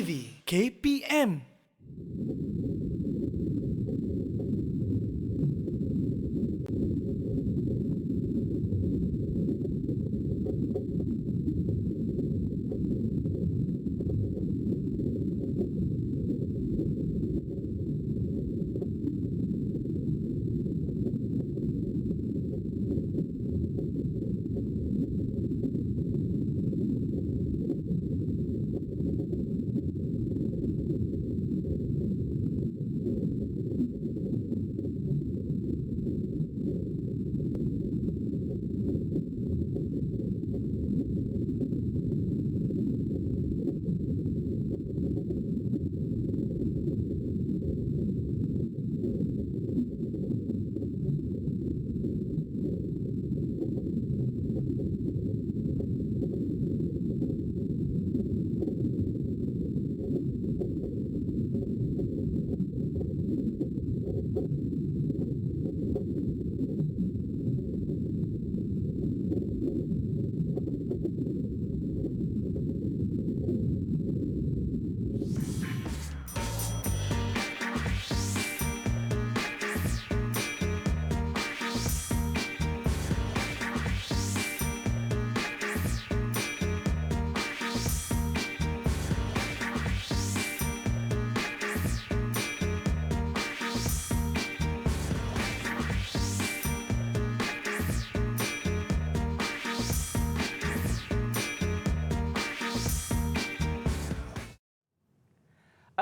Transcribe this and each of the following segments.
TV KPM.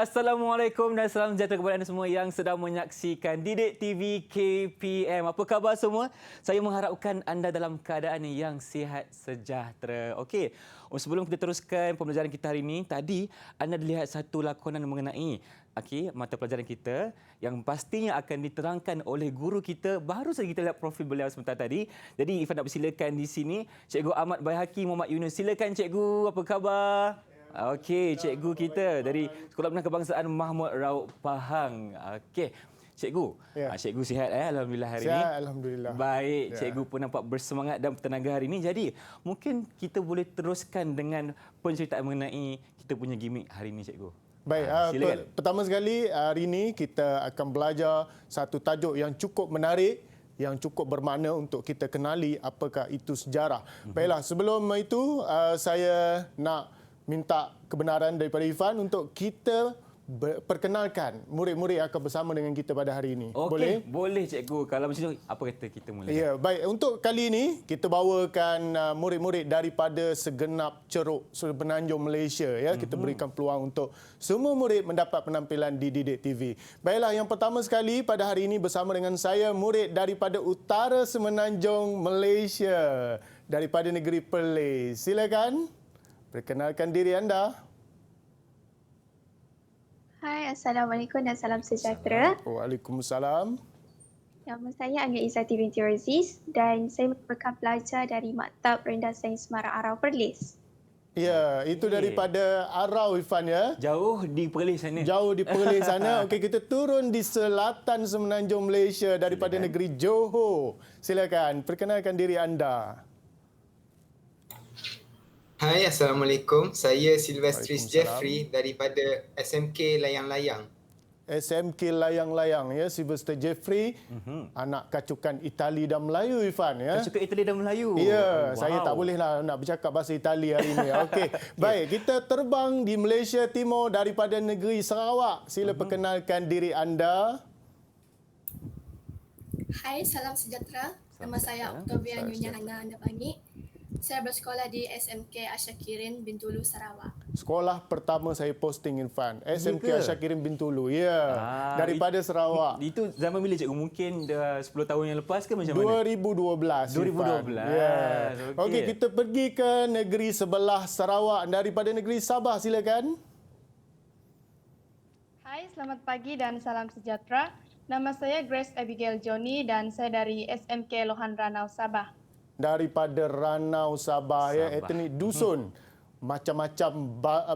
Assalamualaikum dan salam sejahtera kepada anda semua yang sedang menyaksikan Didik TV KPM. Apa khabar semua? Saya mengharapkan anda dalam keadaan yang sihat sejahtera. Okey, sebelum kita teruskan pembelajaran kita hari ini, tadi anda lihat satu lakonan mengenai mata pelajaran kita yang pastinya akan diterangkan oleh guru kita. Baru saja kita lihat profil beliau sebentar tadi. Jadi Ifan nak persilakan di sini Cikgu Ahmad Baihaqi Muhammad Yunus. Silakan Cikgu, apa khabar? Okey, cikgu kita dari Sekolah Menengah Kebangsaan Mahmud Raup Pahang. Okey, cikgu. Ya. Cikgu sihat Alhamdulillah hari ini. Sihat, alhamdulillah. Baik, cikgu pun nampak bersemangat dan bertenaga hari ini. Jadi, mungkin kita boleh teruskan dengan penceritaan mengenai kita punya gimmick hari ini, cikgu. Baik, silakan. pertama sekali hari ini kita akan belajar satu tajuk yang cukup menarik, yang cukup bermakna untuk kita kenali apakah itu sejarah. Baiklah, sebelum itu saya nak minta kebenaran daripada Ifan untuk kita perkenalkan murid-murid yang akan bersama dengan kita pada hari ini. Okey, boleh cikgu. Kalau macam tu, apa kata kita mula? Ya, baik. Untuk kali ini, kita bawakan murid-murid daripada segenap ceruk Semenanjung Malaysia. Ya, kita berikan peluang untuk semua murid mendapat penampilan di Didik TV. Baiklah, yang pertama sekali pada hari ini bersama dengan saya, murid daripada Utara Semenanjung Malaysia, daripada negeri Perlis. Silakan. Perkenalkan diri anda. Hai, Assalamualaikum dan salam sejahtera. Waalaikumsalam. Nama saya Angga Izzati binti Aziz dan saya merupakan pelajar dari Maktab Rendah Sains Semarang Arau Perlis. Ya, itu daripada Arau, Ifan, ya. Jauh di Perlis sana. Jauh di Perlis sana. Okey, kita turun di selatan Semenanjung Malaysia daripada negeri Johor. Silakan, perkenalkan diri anda. Hai, Assalamualaikum. Saya Silvestris Jeffrey daripada SMK Layang-Layang. SMK Layang-Layang, ya, Sylvester Jeffrey, anak kacukan Itali dan Melayu, Ifan, ya. Kacukan Itali dan Melayu. Ya, saya tak bolehlah nak bercakap bahasa Itali hari ini. Okey. Baik, kita terbang di Malaysia Timur daripada negeri Sarawak. Sila perkenalkan diri anda. Hai, salam sejahtera. Nama saya Octavia Nyonya Hana Andapani. Saya bersekolah di SMK Asyakirin Bintulu, Sarawak. Sekolah pertama saya posting, Irfan. SMK Asyakirin Bintulu. Ya, daripada Sarawak. Itu zaman bila cikgu? Mungkin dah 10 tahun yang lepas ke macam mana? 2012. 2012. Ya. Okey, kita pergi ke negeri sebelah Sarawak. Daripada negeri Sabah, silakan. Hai, selamat pagi dan salam sejahtera. Nama saya Grace Abigail Johnny dan saya dari SMK Lohan Ranau, Sabah. Daripada Ranau, Sabah, ya, etnik dusun. Macam-macam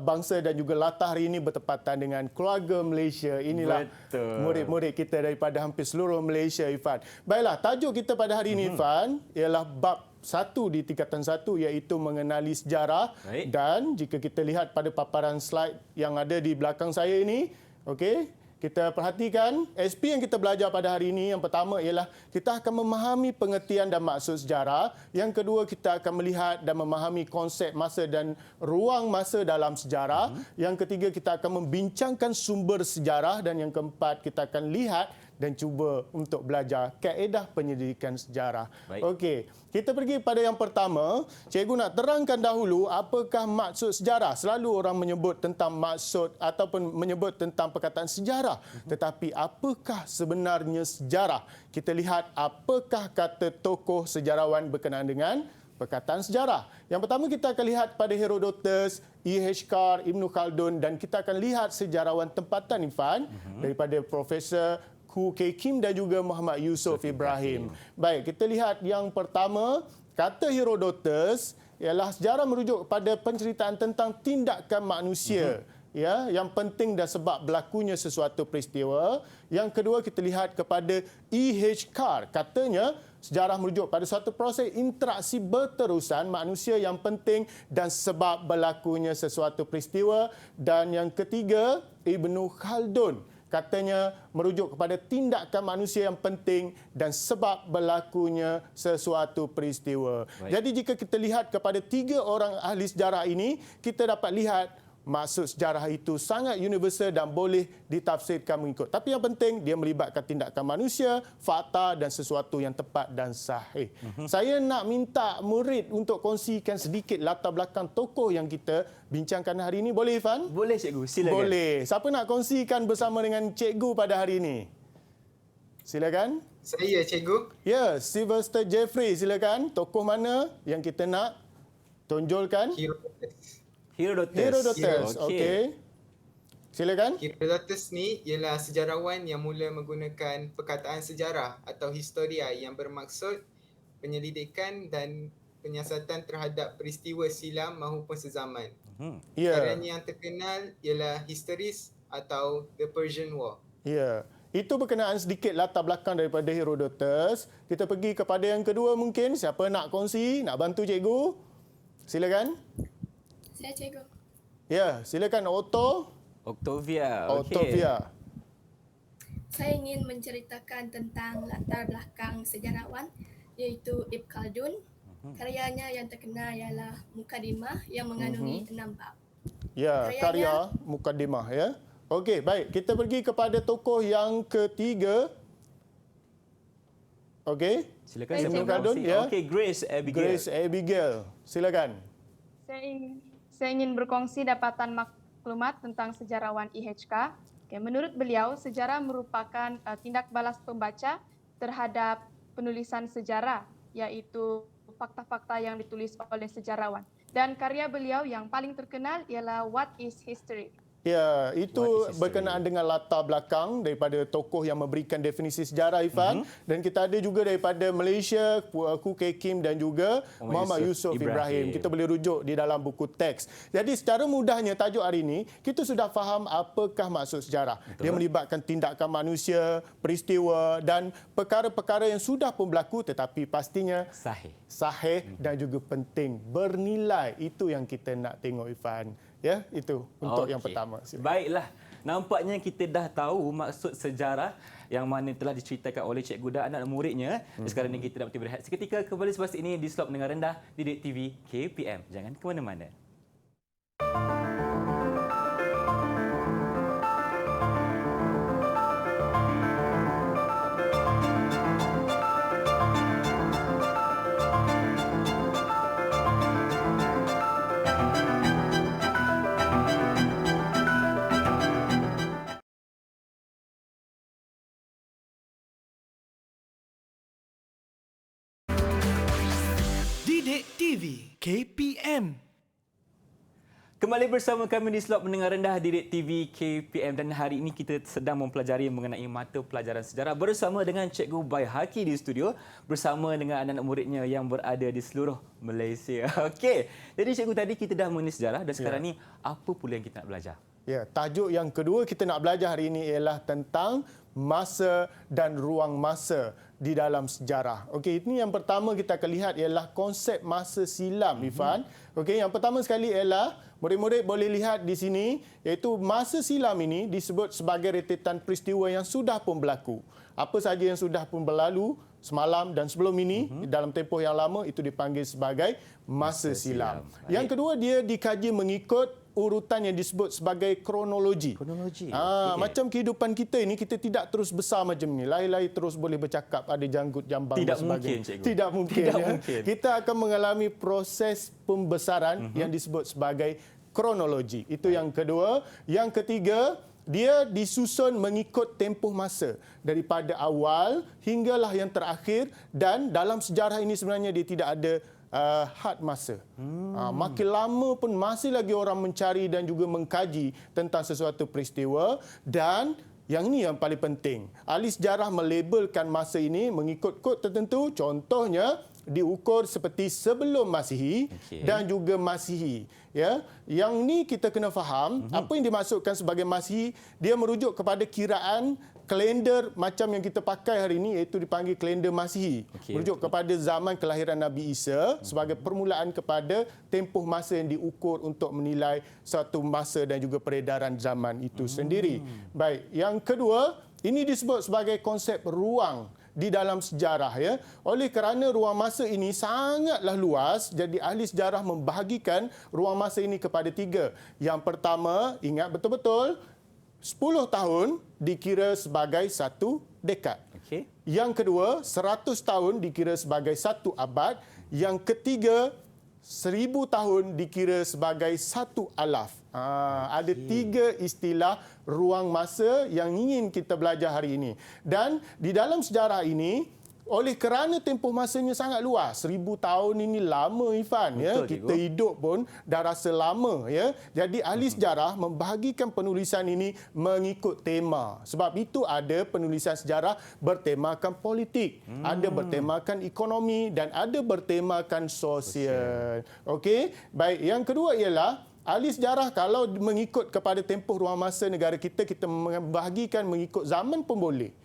bangsa dan juga latar hari ini bertepatan dengan keluarga Malaysia. Inilah murid-murid kita daripada hampir seluruh Malaysia, Ifan. Baiklah, tajuk kita pada hari ini, Ifan, ialah bab satu di tingkatan 1 iaitu mengenali sejarah. Baik. Dan jika kita lihat pada paparan slide yang ada di belakang saya ini, okey, kita perhatikan SP yang kita belajar pada hari ini. Yang pertama ialah kita akan memahami pengertian dan maksud sejarah. Yang kedua, kita akan melihat dan memahami konsep masa dan ruang masa dalam sejarah. Yang ketiga, kita akan membincangkan sumber sejarah. Dan yang keempat, kita akan lihat dan cuba untuk belajar kaedah penyelidikan sejarah. Baik. Okey, kita pergi pada yang pertama. Cikgu nak terangkan dahulu apakah maksud sejarah. Selalu orang menyebut tentang maksud ataupun menyebut tentang perkataan sejarah. Tetapi apakah sebenarnya sejarah? Kita lihat apakah kata tokoh sejarawan berkenaan dengan perkataan sejarah. Yang pertama kita akan lihat pada Herodotus, E.H. Carr, Ibn Khaldun dan kita akan lihat sejarawan tempatan Ifan daripada Profesor Khoo Kay Kim dan juga Muhammad Yusof Ibrahim. Baik, kita lihat yang pertama, kata Herodotus ialah sejarah merujuk kepada penceritaan tentang tindakan manusia. Ya, yang penting dan sebab berlakunya sesuatu peristiwa. Yang kedua kita lihat kepada E.H. Carr. Katanya sejarah merujuk pada suatu proses interaksi berterusan manusia yang penting dan sebab berlakunya sesuatu peristiwa. Dan yang ketiga, Ibn Khaldun. Katanya merujuk kepada tindakan manusia yang penting dan sebab berlakunya sesuatu peristiwa. Baik. Jadi jika kita lihat kepada 3 orang ahli sejarah ini, kita dapat lihat maksud sejarah itu sangat universal dan boleh ditafsirkan mengikut. Tapi yang penting, dia melibatkan tindakan manusia, fakta dan sesuatu yang tepat dan sahih. Saya nak minta murid untuk kongsikan sedikit latar belakang tokoh yang kita bincangkan hari ini. Boleh, Ifan? Boleh cikgu, silakan. Boleh. Siapa nak kongsikan bersama dengan cikgu pada hari ini? Silakan. Saya cikgu. Ya, Sylvester Jeffrey, silakan. Tokoh mana yang kita nak tonjolkan? Herodotus. Okey. Silakan. Herodotus ni ialah sejarawan yang mula menggunakan perkataan sejarah atau historia yang bermaksud penyelidikan dan penyiasatan terhadap peristiwa silam maupun sezaman. Ya. Karyanya yang terkenal ialah Histories atau The Persian War. Ya. Itu berkenaan sedikit latar belakang daripada Herodotus. Kita pergi kepada yang kedua mungkin. Siapa nak kongsi? Nak bantu cikgu? Silakan. Saya cikgu. Ya, silakan Octavia. Okey. Octavia. Saya ingin menceritakan tentang latar belakang sejarawan iaitu Ibn Khaldun. Karyanya yang terkenal ialah Muqaddimah yang mengandungi 6 bab. Ya, karya Karyanya- Muqaddimah ya. Okey, baik. Kita pergi kepada tokoh yang ketiga. Okey. Silakan Saya saya cikgu. berkongsi. Ya. Okey, Grace Abigail. Grace Abigail. Silakan. Saya ingin berkongsi dapatan maklumat tentang sejarawan IHK. Menurut beliau, sejarah merupakan tindak balas pembaca terhadap penulisan sejarah, iaitu fakta-fakta yang ditulis oleh sejarawan. Dan karya beliau yang paling terkenal ialah What is History? Ya, What itu is history? berkenaan dengan latar belakang daripada tokoh yang memberikan definisi sejarah, Ifan. Dan kita ada juga daripada Malaysia, Khoo Kay Kim dan juga Muhammad Yusof Ibrahim. Kita boleh rujuk di dalam buku teks. Jadi secara mudahnya tajuk hari ini, kita sudah faham apakah maksud sejarah. Betul. Dia melibatkan tindakan manusia, peristiwa dan perkara-perkara yang sudah pun berlaku tetapi pastinya sahih dan juga penting, bernilai. Itu yang kita nak tengok, Ifan. Ya, itu untuk yang pertama. Baiklah. Nampaknya kita dah tahu maksud sejarah yang mana telah diceritakan oleh cikgu dan anak muridnya. Sekarang ini kita nak berehat seketika, kembali selepas ini di Slot Mendengar Rendah Didik TV KPM. Jangan ke mana-mana. Didik TV KPM. Kembali bersama kami di Slot Mendengar Rendah Didik TV KPM dan hari ini kita sedang mempelajari mengenai mata pelajaran sejarah bersama dengan Cikgu Baihaki di studio bersama dengan anak-anak muridnya yang berada di seluruh Malaysia. Okey. Jadi cikgu tadi kita dah mengenai sejarah dan sekarang ni apa pula yang kita nak belajar? Ya, tajuk yang kedua kita nak belajar hari ini ialah tentang masa dan ruang masa di dalam sejarah. Okey, ini yang pertama kita akan lihat ialah konsep masa silam, Ifan. Okey, yang pertama sekali ialah murid-murid boleh lihat di sini iaitu masa silam ini disebut sebagai rentetan peristiwa yang sudah pun berlaku. Apa sahaja yang sudah pun berlalu semalam dan sebelum ini dalam tempoh yang lama itu dipanggil sebagai masa silam. Yang kedua, dia dikaji mengikut urutan yang disebut sebagai kronologi. Kronologi. Macam kehidupan kita ini, kita tidak terus besar macam ni. Lahir-lahir terus boleh bercakap, ada janggut jambang Tidak dan sebagainya. mungkin, cikgu. Tidak mungkin. Tidak ya. mungkin. Kita akan mengalami proses pembesaran yang disebut sebagai kronologi. Itu yang kedua. Yang ketiga, dia disusun mengikut tempoh masa daripada awal hinggalah yang terakhir, dan dalam sejarah ini sebenarnya dia tidak ada had masa. Makin lama pun masih lagi orang mencari dan juga mengkaji tentang sesuatu peristiwa, dan yang ini yang paling penting. Ahli sejarah melabelkan masa ini mengikut kod tertentu, contohnya diukur seperti sebelum Masihi dan juga Masihi. Ya, yang ni kita kena faham apa yang dimaksudkan sebagai Masihi. Dia merujuk kepada kiraan kalender macam yang kita pakai hari ini, iaitu dipanggil kalender Masihi. Merujuk kepada zaman kelahiran Nabi Isa sebagai permulaan kepada tempoh masa yang diukur untuk menilai suatu masa dan juga peredaran zaman itu sendiri. Baik, yang kedua, ini disebut sebagai konsep ruang di dalam sejarah, ya. Oleh kerana ruang masa ini sangatlah luas, jadi ahli sejarah membahagikan ruang masa ini kepada 3. Yang pertama, ingat betul-betul, 10 tahun dikira sebagai 1 dekad. Yang kedua, 100 tahun dikira sebagai 1 abad. Yang ketiga, 1000 tahun dikira sebagai 1 alaf. Ada 3 istilah ruang masa yang ingin kita belajar hari ini. Dan di dalam sejarah ini, oleh kerana tempoh masanya sangat luas, 1000 tahun ini lama, Ifan. Ya, kita hidup pun dah rasa lama. Ya. Jadi ahli sejarah membahagikan penulisan ini mengikut tema. Sebab itu ada penulisan sejarah bertemakan politik, ada bertemakan ekonomi dan ada bertemakan sosial. Okey, baik. Yang kedua ialah ahli sejarah kalau mengikut kepada tempoh ruang masa negara kita, kita membahagikan mengikut zaman pun boleh.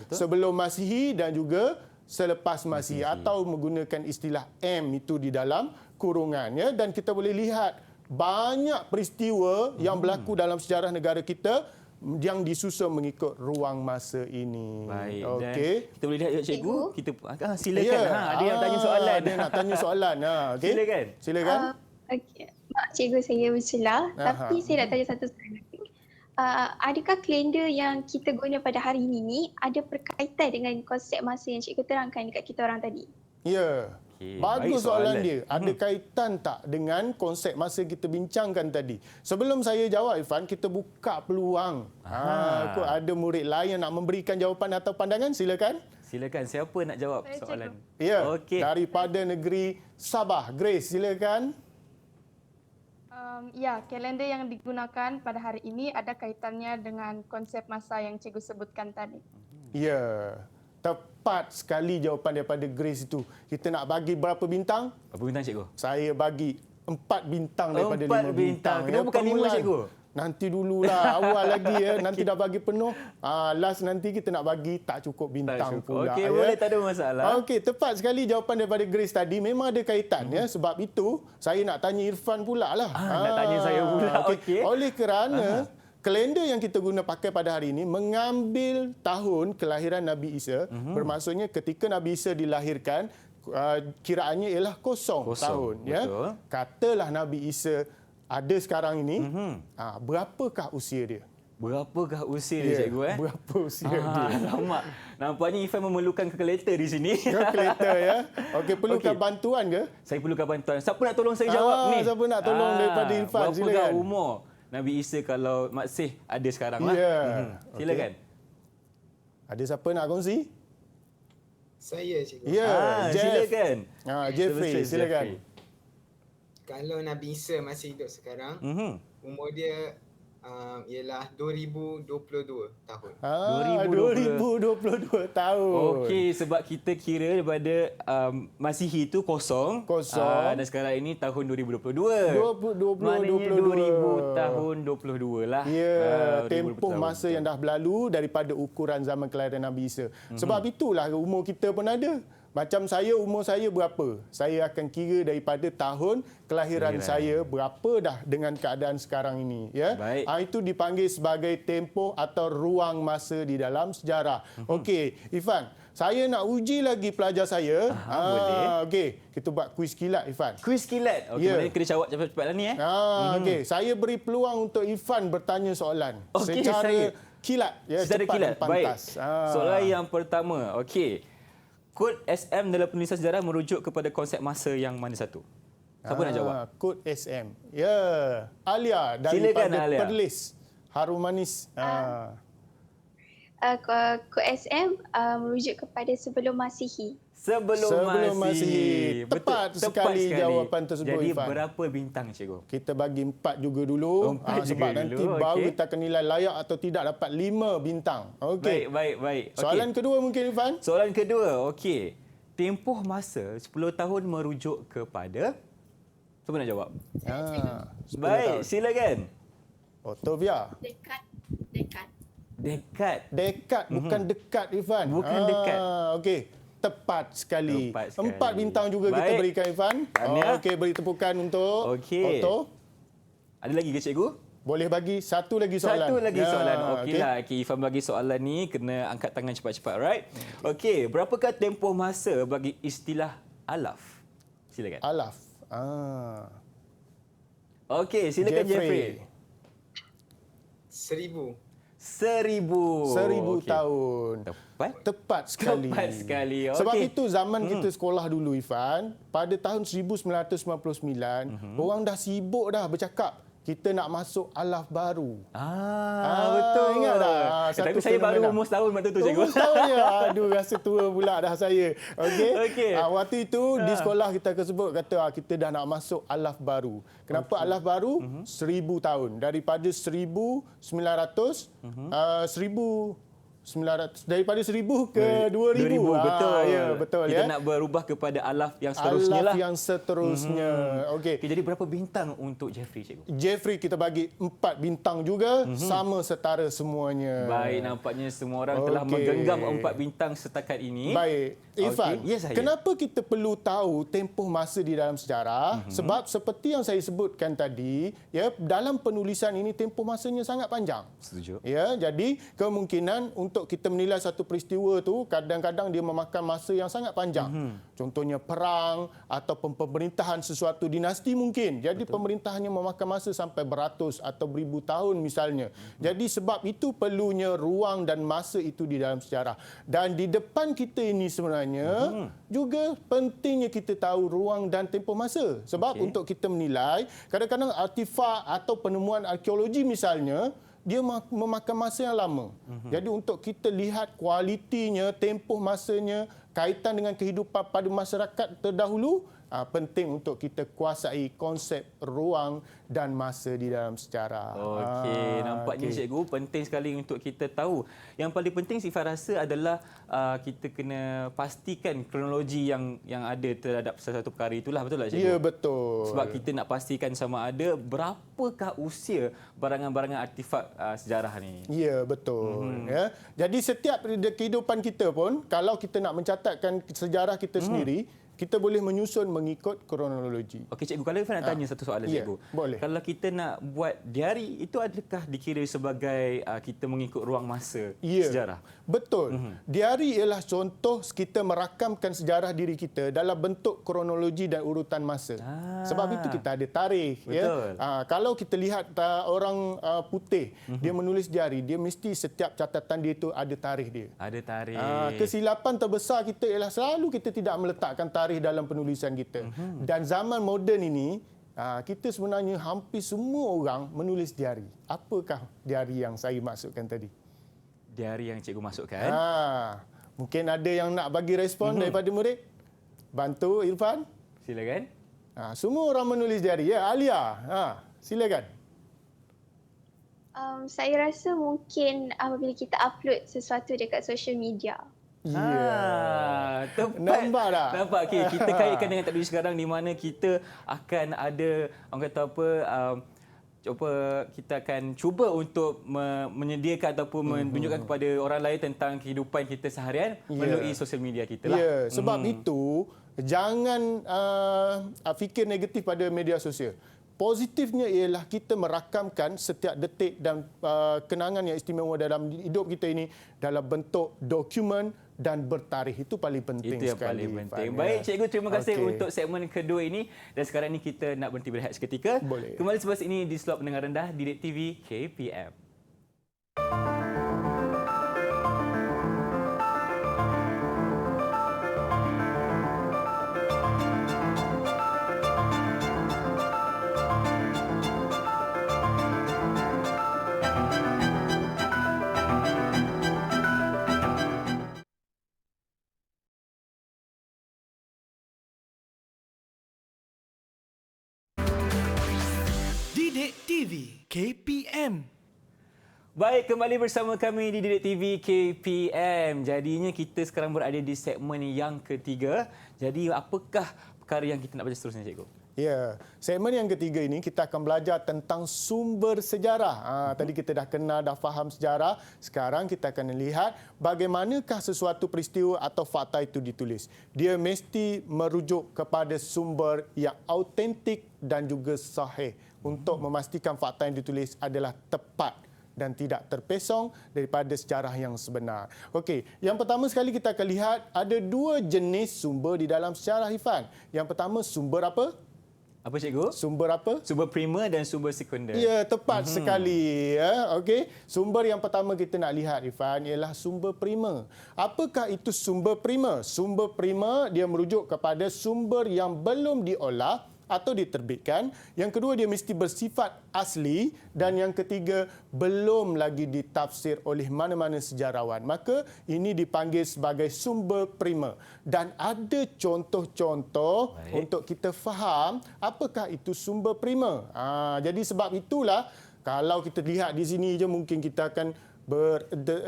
Sebelum Masihi dan juga selepas Masihi, atau menggunakan istilah M itu di dalam kurungan. Ya. Dan kita boleh lihat banyak peristiwa yang berlaku dalam sejarah negara kita yang disusun mengikut ruang masa ini. Baik. Okey. Kita boleh lihat, cikgu. Kita silakan. Ada yang tanya soalan. Ada nak tanya soalan. Okay. Silakan. Okey. Mak cikgu saya bercelah, tapi saya nak tanya satu soalan. Adakah kalender yang kita guna pada hari ini ni ada berkaitan dengan konsep masa yang cikgu terangkan dekat kita orang tadi? Ya. Bagus soalan dia. Ada kaitan tak dengan konsep masa kita bincangkan tadi? Sebelum saya jawab, Ifan, kita buka peluang. Kok ada murid lain yang nak memberikan jawapan atau pandangan? Silakan. Silakan. Siapa nak jawab soalan? Ya. Daripada negeri Sabah. Grace, silakan. Ya, kalender yang digunakan pada hari ini ada kaitannya dengan konsep masa yang cikgu sebutkan tadi. Ya, tepat sekali jawapan daripada Grace itu. Kita nak bagi berapa bintang? Berapa bintang, cikgu? Saya bagi 4 bintang daripada 5 bintang. Kenapa bukan 5, cikgu? Nanti dululah, awal lagi ya. Nanti dah bagi penuh. Last nanti kita nak bagi tak cukup bintang pula. Okey, boleh, tak ada masalah. Okey, tepat sekali jawapan daripada Grace tadi. Memang ada kaitan ya. Sebab itu saya nak tanya Irfan pula lah. Nak tanya saya pula. Okey. Oleh kerana kalender yang kita guna pakai pada hari ini mengambil tahun kelahiran Nabi Isa. Bermaksudnya ketika Nabi Isa dilahirkan, kiraannya ialah kosong tahun. Betul. Ya. Katalah Nabi Isa ada sekarang ini, berapakah usia dia? Berapakah usia dia, cikgu? Berapa usia dia? Alamak. Nampaknya Ifan memerlukan kalkulator di sini. Kalkulator ya. Okey, perlukan bantuan ke? Saya perlukan bantuan. Siapa nak tolong saya jawab ni? Siapa nak tolong daripada Irfan? Silakan. Berapakah umur Nabi Isa kalau masih ada sekarang lah? Ya. Silakan. Ada siapa nak kongsi? Saya, cikgu. Ya, silakan. Jeffrey, silakan. Kalau Nabi Isa masih hidup sekarang, umur dia ialah 2022 tahun. 2022 tahun. Okey, sebab kita kira daripada Masihi itu kosong. Dan sekarang ini tahun 2022. 2022. Maknanya 2000 tahun 22 lah. Ya, 2000 tempoh tahun. masa yang dah berlalu daripada ukuran zaman kelahiran Nabi Isa. Sebab itulah umur kita pun ada. Macam umur saya berapa? Saya akan kira daripada tahun kelahiran saya berapa dah dengan keadaan sekarang ini. Ya? Baik. Itu dipanggil sebagai tempoh atau ruang masa di dalam sejarah. Okey, Irfan, saya nak uji lagi pelajar saya. Boleh. Okey, kita buat kuis kilat, Irfan. Kuis kilat. Okey, Ya. maknanya kena jawab cepat-cepat lah ni. Okey, saya beri peluang untuk Irfan bertanya soalan Okey, secara saya. kilat, ya, Secara cepat kilat. dan pantas. Baik. Soalan yang pertama. Okey. Kod SM dalam penulisan sejarah merujuk kepada konsep masa yang mana satu? Siapa nak jawab? Kod SM. Ya, Alia Silakan, daripada Alia. Perlis. Harum Manis. Kod SM merujuk kepada sebelum Masihi. Sebelum Masihi. Tepat sekali jawapan tersebut, Jadi Irfan. berapa bintang, cikgu? Kita bagi 4 juga dulu. 4 sebab juga nanti dulu, baru okey. kita akan nilai layak atau tidak dapat 5 bintang. Okey. Baik. Okey. Soalan kedua mungkin, Irfan. Soalan kedua. Okey. Tempoh masa 10 tahun merujuk kepada... Siapa nak jawab? 10 Baik, tahun. silakan. Otovia. Dekad. Dekat. Bukan dekat, Irfan. Bukan dekat. Okey. Tepat sekali. Tepat sekali. 4 bintang juga kita Baik. berikan, Irfan. Tahniah. Okey, beri tepukan untuk Okey. Otto. Ada lagi ke, cikgu? Boleh bagi satu lagi soalan. Satu lagi soalan. okey. Okeylah. Okey, Ifan bagi soalan ni kena angkat tangan cepat-cepat, right? Okey, berapakah tempoh masa bagi istilah alaf? Silakan. Alaf. Okey, silakan Jeffrey. 1000. 1000. 1000 Okey. tahun. Tepat? Tepat sekali. Tepat sekali. Okey. Sebab itu zaman kita sekolah dulu, Irfan, pada tahun 1999, orang dah sibuk dah bercakap kita nak masuk alaf baru. Betul. Ingat tak? Tapi saya baru umur setahun waktu tu, cikgu. Umur setahun je. Aduh, rasa tua pula dah saya. Okey. Okey. Waktu itu di sekolah kita akan sebut kata kita dah nak masuk alaf baru. Kenapa alaf baru? 1000 tahun. Daripada 1900 daripada 1000 ke 2000. Betul. Ya, betul Kita ya. nak berubah kepada alaf yang seterusnya Alaf lah. yang seterusnya. Okey. Okey, jadi berapa bintang untuk Jeffrey, cikgu? Jeffrey kita bagi 4 bintang juga, sama setara semuanya. Baik, nampaknya semua orang telah Okey. menggenggam 4 bintang setakat ini. Baik. Irfan, Okey. Ya, saya. kenapa kita perlu tahu tempoh masa di dalam sejarah? Sebab seperti yang saya sebutkan tadi, ya, dalam penulisan ini tempoh masanya sangat panjang. Setuju. Ya, jadi kemungkinan untuk kita menilai satu peristiwa tu kadang-kadang dia memakan masa yang sangat panjang. Contohnya perang atau pemerintahan sesuatu dinasti mungkin. Jadi pemerintahannya memakan masa sampai beratus atau beribu tahun misalnya. Jadi sebab itu perlunya ruang dan masa itu di dalam sejarah. Dan di depan kita ini sebenarnya juga pentingnya kita tahu ruang dan tempoh masa. Sebab untuk kita menilai, kadang-kadang artifak atau penemuan arkeologi misalnya, dia memakan masa yang lama. Jadi untuk kita lihat kualitinya, tempoh masanya, kaitan dengan kehidupan pada masyarakat terdahulu, penting untuk kita kuasai konsep ruang dan masa di dalam sejarah. Okey, nampaknya cikgu penting sekali untuk kita tahu. Yang paling penting Sifan rasa adalah kita kena pastikan kronologi yang ada terhadap satu perkara itulah, betul tak cikgu? Ya, betul. Sebab kita nak pastikan sama ada berapakah usia barangan-barangan artifak sejarah ni. Ya, betul. Ya. Jadi setiap kehidupan kita pun, kalau kita nak mencatatkan sejarah kita sendiri, kita boleh menyusun mengikut kronologi. Okey cikgu, kalau Ifan nak tanya satu soalan ya, cikgu. boleh. Kalau kita nak buat diari, itu adakah dikira sebagai kita mengikut ruang masa sejarah? Betul. Diari ialah contoh kita merakamkan sejarah diri kita dalam bentuk kronologi dan urutan masa. Sebab itu kita ada tarikh. Betul. Ya? Kalau kita lihat orang putih, dia menulis diari, dia mesti setiap catatan dia itu ada tarikh dia. Ada tarikh. Kesilapan terbesar kita ialah selalu kita tidak meletakkan tarikh dalam penulisan kita. Dan zaman moden ini, kita sebenarnya hampir semua orang menulis diari. Apakah diari yang saya maksudkan tadi? Diari yang cikgu masukkan. Mungkin ada yang nak bagi respon daripada murid. Bantu Irfan. Silakan. Semua orang menulis diari. Ya, Alia. Silakan. Saya rasa mungkin apabila kita upload sesuatu dekat social media. Tepat. Nampak tak? Nampak. Okay, kita kaitkan dengan teknologi sekarang di mana kita akan ada, orang kata apa, kita akan cuba untuk menyediakan ataupun menunjukkan kepada orang lain tentang kehidupan kita seharian melalui sosial media kita lah. Ya, sebab itu jangan fikir negatif pada media sosial. Positifnya ialah kita merakamkan setiap detik dan kenangan yang istimewa dalam hidup kita ini dalam bentuk dokumen dan bertarikh. Itu paling penting Itu yang sekali. paling penting. Fan, Baik, cikgu, terima kasih Okey. untuk segmen kedua ini. Dan sekarang ni kita nak berhenti berehat seketika. Boleh. Kembali selepas ini di slot pendengar rendah Didik TV KPM. Didik TV KPM. Baik, kembali bersama kami di Didik TV KPM. Jadinya kita sekarang berada di segmen yang ketiga. Jadi apakah perkara yang kita nak baca seterusnya, cikgu? Ya, segmen yang ketiga ini kita akan belajar tentang sumber sejarah. Tadi kita dah kenal, dah faham sejarah. Sekarang kita akan lihat bagaimanakah sesuatu peristiwa atau fakta itu ditulis. Dia mesti merujuk kepada sumber yang autentik dan juga sahih untuk memastikan fakta yang ditulis adalah tepat dan tidak terpesong daripada sejarah yang sebenar. Okey, yang pertama sekali kita akan lihat ada dua jenis sumber di dalam sejarah, Ifan. Yang pertama sumber apa? Apa, cikgu? Sumber apa? Sumber primer dan sumber sekunder. Ya, tepat sekali. Ya. Okey, sumber yang pertama kita nak lihat, Ifan, ialah sumber primer. Apakah itu sumber primer? Sumber primer dia merujuk kepada sumber yang belum diolah atau diterbitkan. Yang kedua, dia mesti bersifat asli. Dan yang ketiga, belum lagi ditafsir oleh mana-mana sejarawan. Maka ini dipanggil sebagai sumber primer. Dan ada contoh-contoh untuk kita faham apakah itu sumber primer. Jadi sebab itulah, kalau kita lihat di sini je mungkin kita akan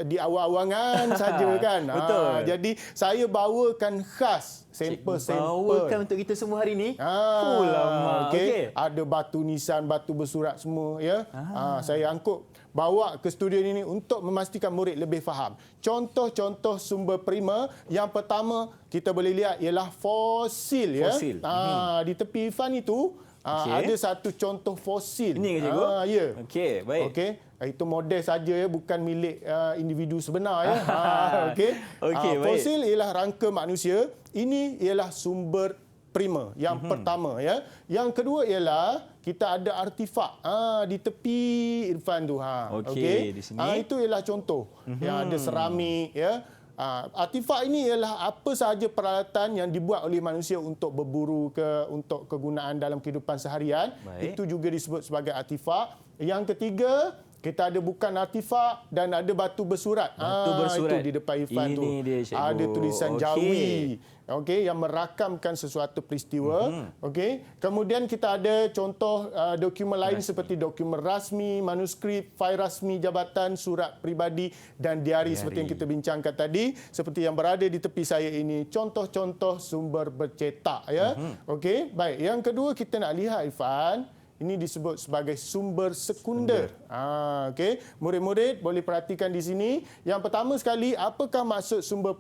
di awang-awangan saja kan. Betul. Jadi saya bawakan khas sampel-sampel. Bawakan untuk kita semua hari ni. Lama. Okey. Ada batu nisan, batu bersurat semua ya. Saya angkut bawa ke studio ini untuk memastikan murid lebih faham. Contoh-contoh sumber primer yang pertama kita boleh lihat ialah fosil ya. Fosil. Di tepi Ifan itu ada satu contoh fosil. Ini ke, cikgu? Ya. Okey, baik. Okey. Itu model saja ya, bukan milik individu sebenar ya. Okey. Okey, baik. Fosil ialah rangka manusia. Ini ialah sumber primer yang pertama ya. Yang kedua ialah kita ada artifak di tepi Irfan tu Okey, di sini. Itu ialah contoh. Yang ada seramik ya. Artifak ini ialah apa sahaja peralatan yang dibuat oleh manusia untuk berburu untuk kegunaan dalam kehidupan seharian. Baik. Itu juga disebut sebagai artifak. Yang ketiga, kita ada bukan artifak dan ada batu bersurat. Batu bersurat. Itu di depan Irfan tu. Ini dia, cikgu. Ada tulisan Okey. Jawi. Okey, yang merakamkan sesuatu peristiwa. Okey. Kemudian kita ada contoh dokumen lain seperti dokumen rasmi, manuskrip, fail rasmi jabatan, surat peribadi dan diari seperti yang kita bincangkan tadi, seperti yang berada di tepi saya ini, contoh-contoh sumber bercetak ya. Okey, baik. Yang kedua kita nak lihat, Ifan, ini disebut sebagai sumber sekunder. Okey, murid-murid boleh perhatikan di sini. Yang pertama sekali, apakah maksud sumber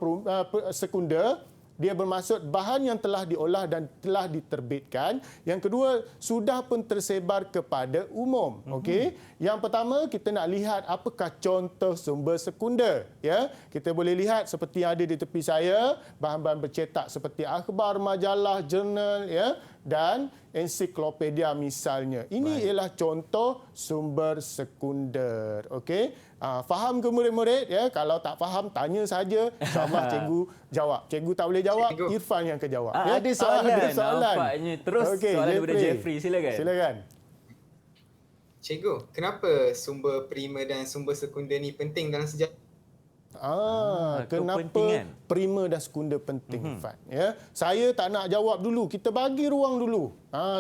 sekunder? Dia bermaksud bahan yang telah diolah dan telah diterbitkan. Yang kedua, sudah pun tersebar kepada umum. Okey. Yang pertama, kita nak lihat apakah contoh sumber sekunder. Ya, kita boleh lihat seperti yang ada di tepi saya, bahan-bahan bercetak seperti akhbar, majalah, jurnal ya, dan ensiklopedia misalnya. Ini ialah contoh sumber sekunder. Okey. Faham ke murid-murid? Ya, kalau tak faham tanya saja. InsyaAllah cikgu jawab. Cikgu tak boleh jawab, Cikgu. Irfan yang akan jawab. Ada soalan. Ada soalan. Nampaknya. Terus soalan daripada Jeffrey. Silakan. Silakan. Cikgu, kenapa sumber primer dan sumber sekunder ni penting dalam sejarah? Kenapa kepentingan. prima dan sekunder penting, Fat? Ya, saya tak nak jawab dulu. Kita bagi ruang dulu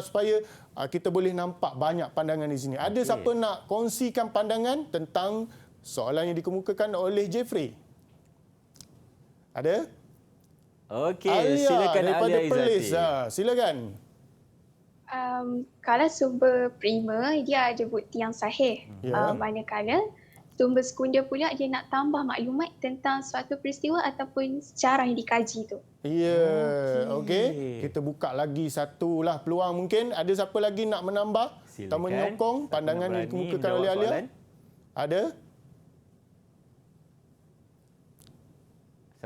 supaya kita boleh nampak banyak pandangan di sini. Ada siapa nak kongsikan pandangan tentang soalan yang dikemukakan oleh Jeffrey? Ada? Okey, Alia silakan daripada Alia Perlis. Izzati. Silakan. Kalau sumber prima, dia ada bukti yang sahih. Ya. Manakala sumber sekunder pula dia nak tambah maklumat tentang suatu peristiwa ataupun sejarah yang dikaji tu. Ya, okey. Kita buka lagi satu lah peluang mungkin. Ada siapa lagi nak menambah atau Silakan. menyokong Siapa pandangan nak yang berani dikemukakan menjawab oleh Alia? soalan? Ada?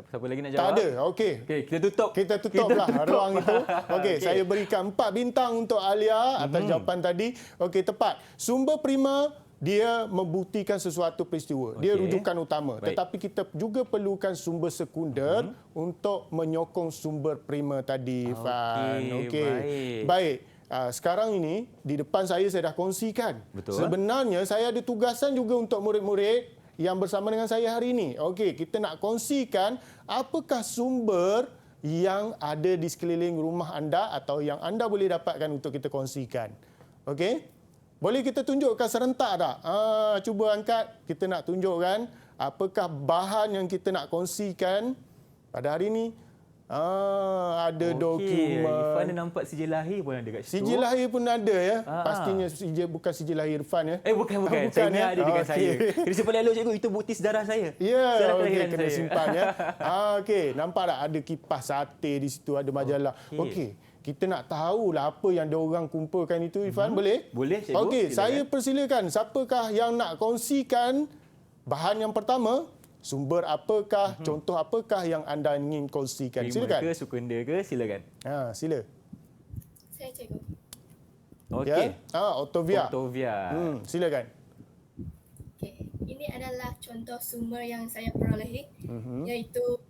Siapa lagi nak jawab? Tak ada. Okey. Okey, kita tutup. Kita tutuplah ruang itu. Okey, saya berikan 4 bintang untuk Alia atas jawapan tadi. Okey, tepat. Sumber prima dia membuktikan sesuatu peristiwa. Dia Okey. rujukan utama. Baik. Tetapi kita juga perlukan sumber sekunder untuk menyokong sumber prima tadi, Fan. Okey, baik. Baik. Sekarang ini di depan saya dah kongsikan. Betul. Sebenarnya saya ada tugasan juga untuk murid-murid yang bersama dengan saya hari ini. Okey, kita nak kongsikan apakah sumber yang ada di sekeliling rumah anda atau yang anda boleh dapatkan untuk kita kongsikan. Okey? Boleh kita tunjukkan serentak tak? Cuba angkat. Kita nak tunjukkan apakah bahan yang kita nak kongsikan pada hari ini. Ada dokumen. Irfan ada nampak sijil lahir pun ada kat situ. Sijil lahir pun ada ya. Pastinya bukan sijil lahir Irfan ya. Bukan. Saya Bukan, ingat ada dekat Okey. saya. Jadi simpan elok cikgu, itu bukti sejarah saya. Ya, Sejarah okey, kelahiran kena saya. simpan ya. Okey, nampak tak ada kipas sate di situ, ada majalah. Okey, kita nak tahulah apa yang diorang kumpulkan itu, Irfan, boleh? Boleh, cikgu. Okey, Silakan. saya persilakan. Siapakah yang nak kongsikan bahan yang pertama? Sumber apakah, contoh apakah yang anda ingin kongsikan? Prima Silakan. ke, sekunder ke, silakan. Sila. Saya cikgu. Okey. Ya? Octavia. Octavia. Silakan. Okey, ini adalah contoh sumber yang saya perolehi, iaitu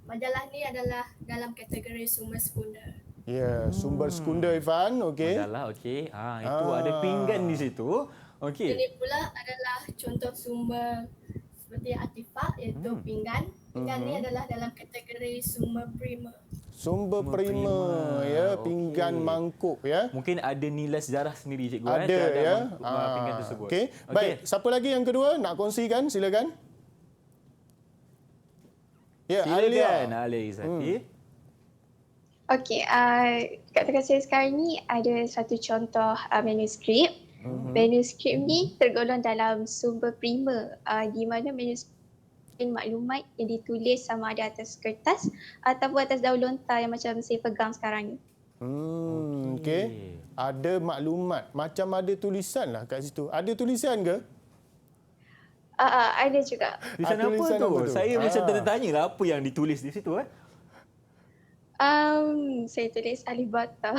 majalah ni adalah dalam kategori sumber sekunder. Ya, sumber sekunder, Irfan. Okey. Majalah, okey. Itu ada pinggan di situ. Okey. Ini pula adalah contoh sumber seperti artifak, iaitu pinggan. Pinggan ni adalah dalam kategori sumber prima. Sumber prima, prima. ya, Okey. pinggan mangkuk ya. Mungkin ada nilai sejarah sendiri cikgu Ada terhadap ya. pinggan tersebut. Okey. Baik, siapa lagi yang kedua nak kongsikan? Silakan. Ya, Silakan Alia. Alia Izzati. Okey, kat dekat saya sekarang ni ada satu contoh manuskrip. Manuskrip ni tergolong dalam sumber prima, di mana manuskrip maklumat yang ditulis sama ada atas kertas ataupun atas daun lontar yang macam saya pegang sekarang ni. Okey. Ada maklumat, macam ada tulisan lah kat situ. Ada tulisan ke? Ada juga. Tulisan apa tulisan tu? apa tu? Saya macam tertanya lah apa yang ditulis di situ. Saya tulis alif bata.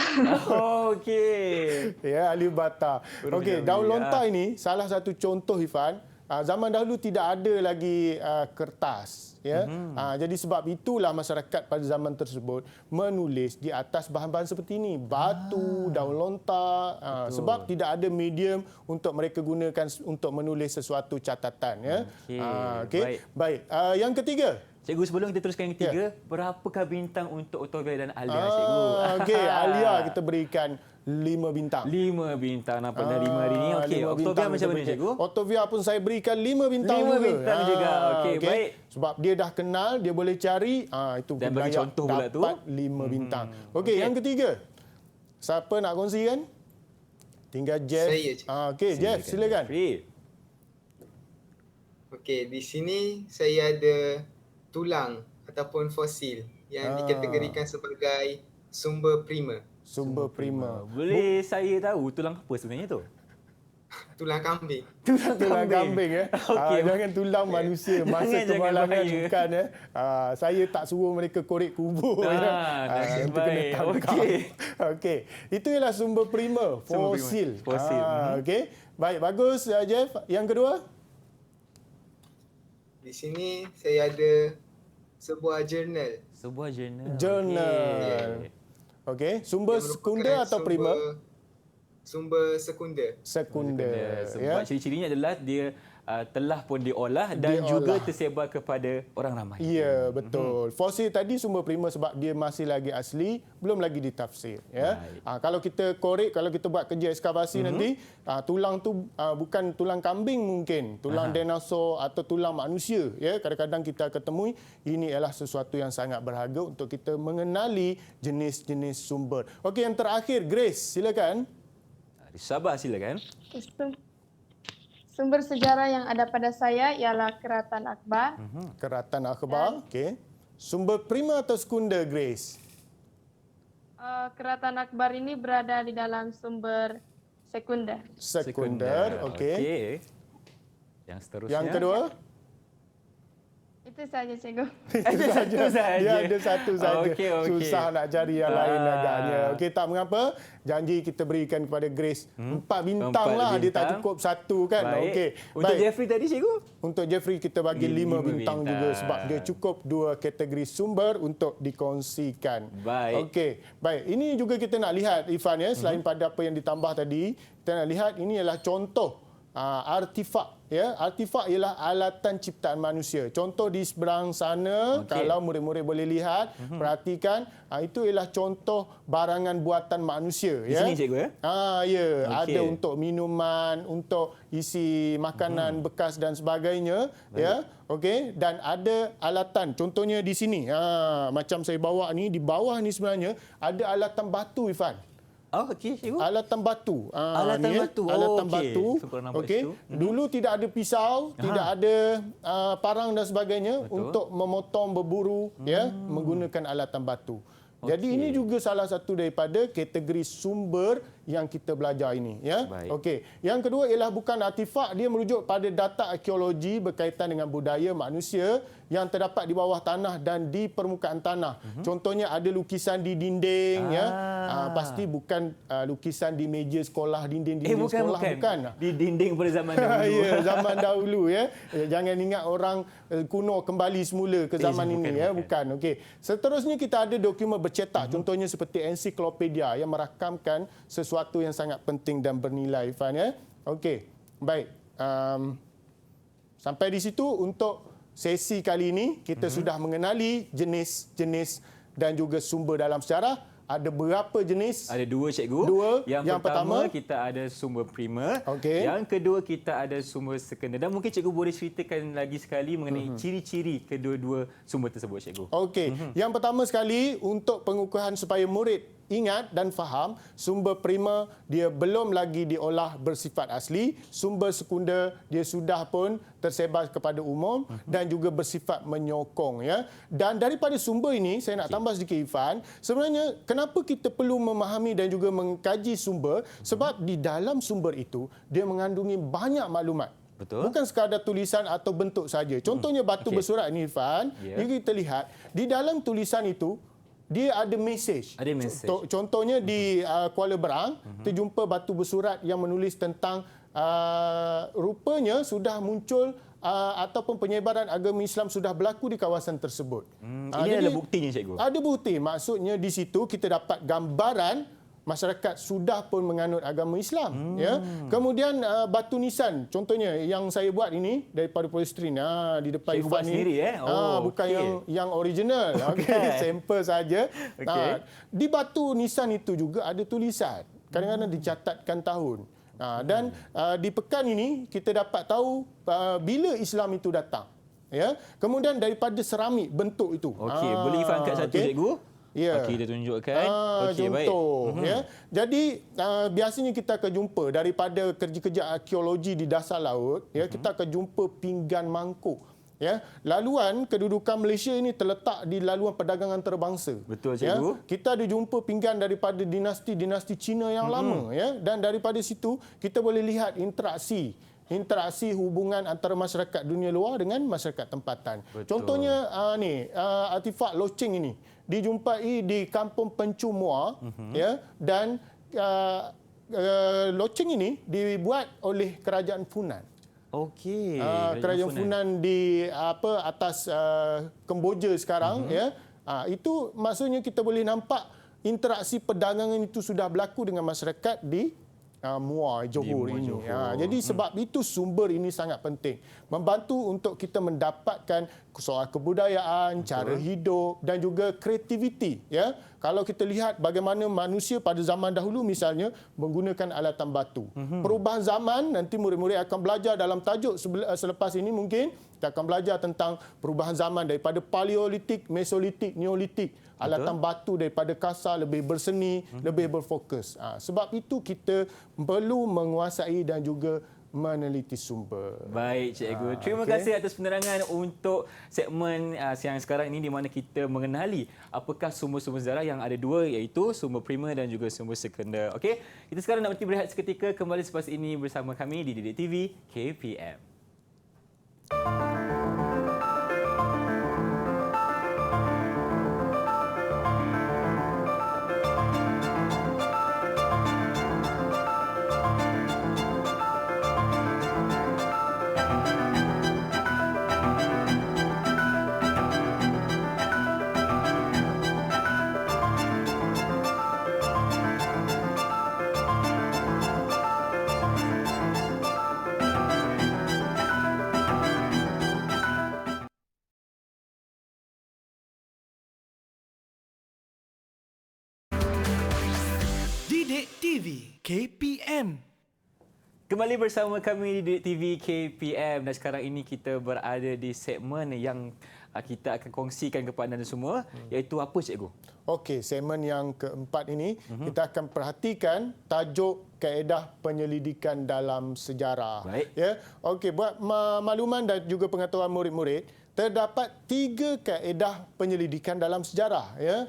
Okey. Ya, alif bata. Huruf Okey, Jawi, daun lontar ini salah satu contoh, Ifan. Zaman dahulu tidak ada lagi kertas, ya. Jadi sebab itulah masyarakat pada zaman tersebut menulis di atas bahan-bahan seperti ini, batu, daun lontar, sebab tidak ada medium untuk mereka gunakan untuk menulis sesuatu catatan, ya. Okey. Baik. Yang ketiga. Cikgu, sebelum kita teruskan yang ketiga, berapakah bintang untuk Octavia dan Alia, cikgu? Okey, Alia kita berikan 5 bintang. 5 bintang nampak dah 5 hari ni. Okey, 5 Octavia bintang macam kita mana, berikan. cikgu? Octavia pun saya berikan 5 bintang 5 juga. bintang juga. Okey, baik. Sebab dia dah kenal, dia boleh cari, itu Dan bagi layak contoh pula tu. dapat 5 bintang. Okey, yang ketiga. Siapa nak kongsikan? Tinggal Jeff. Saya, cikgu. Okey, Jeff, silakan. Jeffrey. Okey, di sini saya ada tulang ataupun fosil yang dikategorikan sebagai sumber prima. Sumber prima. Boleh saya tahu tulang apa sebenarnya tu? Tulang kambing. Tulang kambing ya. Okey. Jangan tulang manusia masa Jangan kemalangan bahaya. bukan ya. Saya tak suruh mereka korek kubur ya. nasib Itu kena baik. tangkap. Okey. Okey. Itu ialah sumber prima, Sumber prima. fosil. Fosil. Okey. Baik, bagus Jeff. Yang kedua? Di sini saya ada sebuah jurnal. Sebuah jurnal. Jurnal. Okey. Okey. Sumber yang merupakan sekunder atau prima? sumber sekunder. Sekunder. Sebab ciri-cirinya adalah dia telah pun diolah dan juga tersebar kepada orang ramai. Ya, betul. Fosil tadi sumber prima sebab dia masih lagi asli, belum lagi ditafsir. Ya. Kalau kita korek, kalau kita buat kerja ekskavasi nanti, tulang tu bukan tulang kambing mungkin, tulang dinosaur atau tulang manusia. Ya, kadang-kadang kita ketemui, ini adalah sesuatu yang sangat berharga untuk kita mengenali jenis-jenis sumber. Okey, yang terakhir, Grace, silakan. Sabah silakan. Sumber sejarah yang ada pada saya ialah Keratan Akbar. Keratan Akbar, okey. Sumber prima atau sekunder, Grace? Keratan Akbar ini berada di dalam sumber sekunder. Sekunder, okey. Yang seterusnya. Yang kedua? Itu saja, Cikgu. Itu saja. Dia ada satu saja. Okey. Susah nak cari yang lain agaknya. Okey, tak mengapa. Janji kita berikan kepada Grace 4 bintang lah. Dia tak cukup 1 kan. Okey. Untuk Jeffrey tadi, Cikgu? Untuk Jeffrey kita bagi 5 bintang juga sebab dia cukup 2 kategori sumber untuk dikongsikan. Baik. Okey. Baik, ini juga kita nak lihat Ifan ya, selain pada apa yang ditambah tadi, kita nak lihat ini adalah contoh artifak. Ya, artifak ialah alatan ciptaan manusia. Contoh di seberang sana, kalau murid-murid boleh lihat, perhatikan, itu ialah contoh barangan buatan manusia. Di sini, Cikgu, ya? Ya, ada untuk minuman, untuk isi makanan bekas dan sebagainya. Ya, okey. Dan ada alatan, contohnya di sini. Macam saya bawa ni, di bawah ni sebenarnya ada alatan batu, Ifan. Oh, okey, Cikgu. Alatan batu. Alatan batu. Alatan okey. batu. Okey. Dulu tidak ada pisau, tidak ada parang dan sebagainya untuk memotong, berburu, ya, menggunakan alatan batu. Jadi ini juga salah satu daripada kategori sumber yang kita belajar ini, ya. Okey. Yang kedua ialah bukan artifak, dia merujuk pada data arkeologi berkaitan dengan budaya manusia yang terdapat di bawah tanah dan di permukaan tanah. Contohnya ada lukisan di dinding, ya. Pasti bukan lukisan di meja sekolah, dinding-dinding sekolah, bukan. Di dinding pada zaman dahulu. Ya, zaman dahulu, ya. Jangan ingat orang kuno kembali semula ke zaman ini, ya. Bukan. Okey. Seterusnya kita ada dokumen bercetak, contohnya seperti ensiklopedia yang merakamkan sesuatu yang sangat penting dan bernilai, Ifan, ya. Okey. Baik. Sampai di situ untuk sesi kali ini kita sudah mengenali jenis-jenis dan juga sumber dalam sejarah. Ada berapa jenis? Ada 2, Cikgu. 2. Yang pertama kita ada sumber prima. Yang kedua kita ada sumber sekunder. Dan mungkin Cikgu boleh ceritakan lagi sekali mengenai ciri-ciri kedua-dua sumber tersebut, Cikgu. Okey. Yang pertama sekali untuk pengukuhan supaya murid ingat dan faham, sumber prima dia belum lagi diolah bersifat asli, sumber sekunder dia sudah pun tersebar kepada umum dan juga bersifat menyokong, ya. Dan daripada sumber ini saya nak tambah sedikit, Ifan, sebenarnya kenapa kita perlu memahami dan juga mengkaji sumber, sebab di dalam sumber itu dia mengandungi banyak maklumat. Betul. Bukan sekadar tulisan atau bentuk saja. Contohnya batu bersurat ni, Ifan, kita lihat di dalam tulisan itu dia ada mesej. Ada mesej. Contohnya di Kuala Berang, terjumpa batu bersurat yang menulis tentang rupanya sudah muncul ataupun penyebaran agama Islam sudah berlaku di kawasan tersebut. Ini ada buktinya, Cikgu? Ada bukti. Maksudnya di situ kita dapat gambaran masyarakat sudah pun menganut agama Islam, ya. Kemudian batu nisan, contohnya yang saya buat ini daripada polystyrene di depan Cikgu buat ni. sendiri, Bukan yang original. Sampel saja. Di batu nisan itu juga ada tulisan. Kadang-kadang dicatatkan tahun. Dan di pekan ini kita dapat tahu bila Islam itu datang, ya. Kemudian daripada seramik bentuk itu. Okey, boleh Ifan angkat satu, Cikgu? Ya. Okey, kita tunjukkan. Okey, baik. Contoh, ya. Jadi biasanya kita akan jumpa daripada kerja-kerja arkeologi di dasar laut, ya, kita akan jumpa pinggan mangkuk. Ya, laluan kedudukan Malaysia ini terletak di laluan perdagangan antarabangsa. Betul, ya. Cikgu. Kita ada jumpa pinggan daripada dinasti-dinasti Cina yang lama, ya, dan daripada situ kita boleh lihat interaksi hubungan antara masyarakat dunia luar dengan masyarakat tempatan. Betul. Contohnya artifak loceng ini dijumpai di Kampung Pencu Muar, ya, dan loceng ini dibuat oleh Kerajaan Funan. Okey. Kerajaan Funan di atas Kemboja sekarang, ya. Itu maksudnya kita boleh nampak interaksi perdagangan itu sudah berlaku dengan masyarakat di Muar Johor Muar ini. Johor. Jadi sebab itu sumber ini sangat penting. Membantu untuk kita mendapatkan soal kebudayaan, cara hidup dan juga kreativiti. Ya, kalau kita lihat bagaimana manusia pada zaman dahulu misalnya menggunakan alatan batu. Perubahan zaman, nanti murid-murid akan belajar dalam tajuk selepas ini mungkin kita akan belajar tentang perubahan zaman daripada Paleolitik, Mesolitik, Neolitik. Alatan batu daripada kasar lebih berseni, lebih berfokus. Sebab itu kita perlu menguasai dan juga meneliti sumber. Baik, Cikgu. Terima kasih atas penerangan untuk segmen siang sekarang ini di mana kita mengenali apakah sumber-sumber sejarah yang ada dua, iaitu sumber primer dan juga sumber sekunder. Okey, kita sekarang nak berhenti berehat seketika, kembali selepas ini bersama kami di Didik TV KPM. Didik TV KPM. Kembali bersama kami di Didik TV KPM dan sekarang ini kita berada di segmen yang kita akan kongsikan kepada anda semua, iaitu apa, Cikgu? Okey, segmen yang keempat ini kita akan perhatikan tajuk kaedah penyelidikan dalam sejarah. Baik. Ya. Okey, buat makluman dan juga pengetahuan murid-murid, terdapat 3 kaedah penyelidikan dalam sejarah, ya.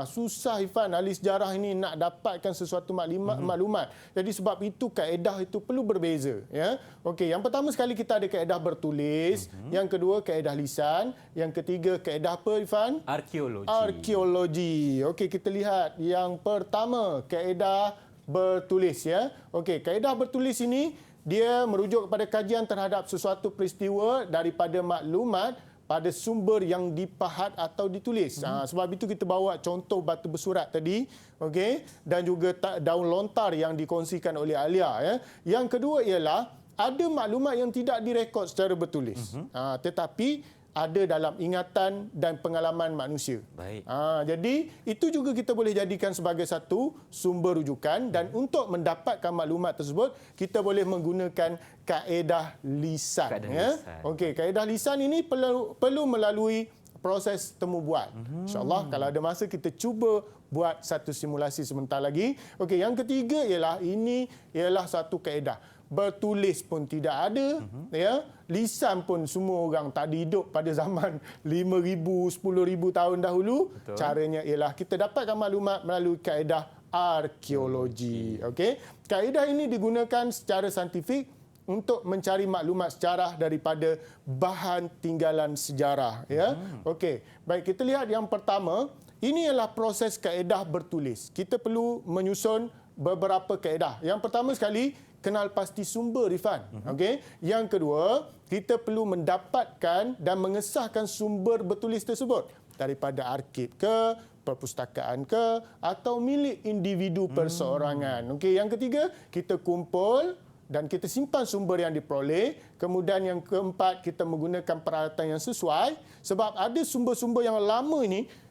Susah Ifan, ahli sejarah ini nak dapatkan sesuatu maklumat. Jadi sebab itu kaedah itu perlu berbeza, ya. Okey, yang pertama sekali kita ada kaedah bertulis, yang kedua kaedah lisan, yang ketiga kaedah apa Ifan? Arkeologi. Arkeologi. Okey, kita lihat yang pertama kaedah bertulis, ya. Okey, kaedah bertulis ini dia merujuk kepada kajian terhadap sesuatu peristiwa daripada maklumat pada sumber yang dipahat atau ditulis. Sebab itu kita bawa contoh batu bersurat tadi, okey, dan juga daun lontar yang dikongsikan oleh Alia, ya. Yang kedua ialah ada maklumat yang tidak direkod secara bertulis. Tetapi ada dalam ingatan dan pengalaman manusia. Baik. Jadi itu juga kita boleh jadikan sebagai satu sumber rujukan, dan untuk mendapatkan maklumat tersebut kita boleh menggunakan kaedah lisan. Lisan. Okey, kaedah lisan ini perlu melalui proses temu bual. InsyaAllah kalau ada masa kita cuba buat satu simulasi sebentar lagi. Okey, yang ketiga ialah satu kaedah. Bertulis pun tidak ada, ya. Lisan pun semua orang tak hidup pada zaman 5,000, 10,000 tahun dahulu. Betul. Caranya ialah kita dapatkan maklumat melalui kaedah arkeologi. Okey. Kaedah ini digunakan secara saintifik untuk mencari maklumat sejarah daripada bahan tinggalan sejarah, ya. Okey. Baik, kita lihat yang pertama, ini ialah proses kaedah bertulis. Kita perlu menyusun beberapa kaedah. Yang pertama sekali, kenal pasti sumber, Rifan. Okey. Yang kedua, kita perlu mendapatkan dan mengesahkan sumber bertulis tersebut daripada arsip ke, perpustakaan ke, atau milik individu perseorangan. Okey. Yang ketiga, kita kumpul dan kita simpan sumber yang diperoleh. Kemudian yang keempat, kita menggunakan peralatan yang sesuai, sebab ada sumber-sumber yang lama ini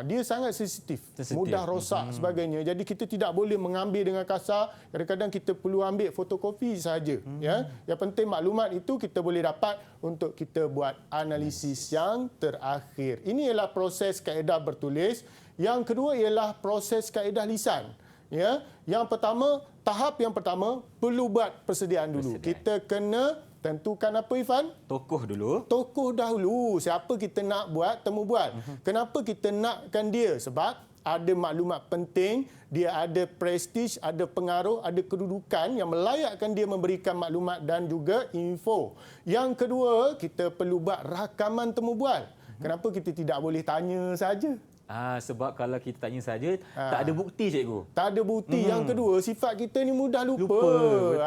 dia sangat sensitif, mudah rosak sebagainya. Jadi kita tidak boleh mengambil dengan kasar. Kadang-kadang kita perlu ambil fotokopi saja, ya. Yang penting maklumat itu kita boleh dapat untuk kita buat analisis yang terakhir. Ini ialah proses kaedah bertulis. Yang kedua ialah proses kaedah lisan, ya. Yang pertama, tahap yang pertama perlu buat persediaan dulu. Kita kena tentukan apa, Ifan? Tokoh dulu. Tokoh dahulu. Siapa kita nak buat temu bual. Kenapa kita nakkan dia? Sebab ada maklumat penting, dia ada prestige, ada pengaruh, ada kedudukan yang melayakkan dia memberikan maklumat dan juga info. Yang kedua, kita perlu buat rakaman temu bual. Kenapa kita tidak boleh tanya saja? Sebab kalau kita tanya saja, tak ada bukti cikgu. Tak ada bukti. Yang kedua, sifat kita ni mudah lupa. Betul.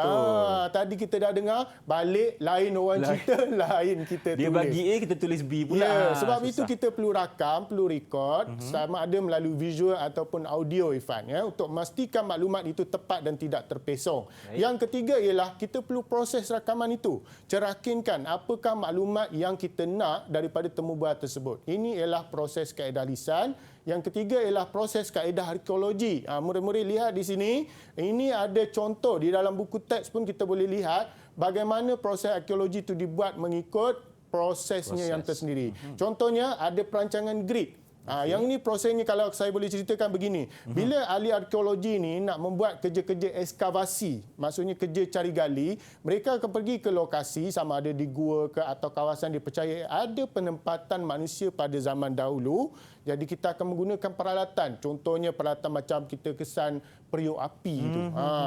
Tadi kita dah dengar, balik lain orang cerita, lain kita Dia tulis. bagi A, kita tulis B pula. Ya, sebab itu Susah. kita perlu rakam, perlu rekod, sama ada melalui visual ataupun audio, Irfan, ya, untuk memastikan maklumat itu tepat dan tidak terpesong. Yang ketiga ialah kita perlu proses rakaman itu. Cerakinkan apakah maklumat yang kita nak daripada temu bual tersebut. Ini ialah proses kaedah lisan. Yang ketiga ialah proses kaedah arkeologi. Murid-murid lihat di sini, ini ada contoh di dalam buku teks pun kita boleh lihat bagaimana proses arkeologi itu dibuat mengikut prosesnya yang tersendiri. Contohnya ada perancangan grid. Yang ini prosesnya kalau saya boleh ceritakan begini. Bila ahli arkeologi ni nak membuat kerja-kerja ekskavasi, maksudnya kerja cari gali, mereka akan pergi ke lokasi sama ada di gua ke atau kawasan dipercayai ada penempatan manusia pada zaman dahulu. Jadi kita akan menggunakan peralatan. Contohnya peralatan macam kita kesan periuk api itu.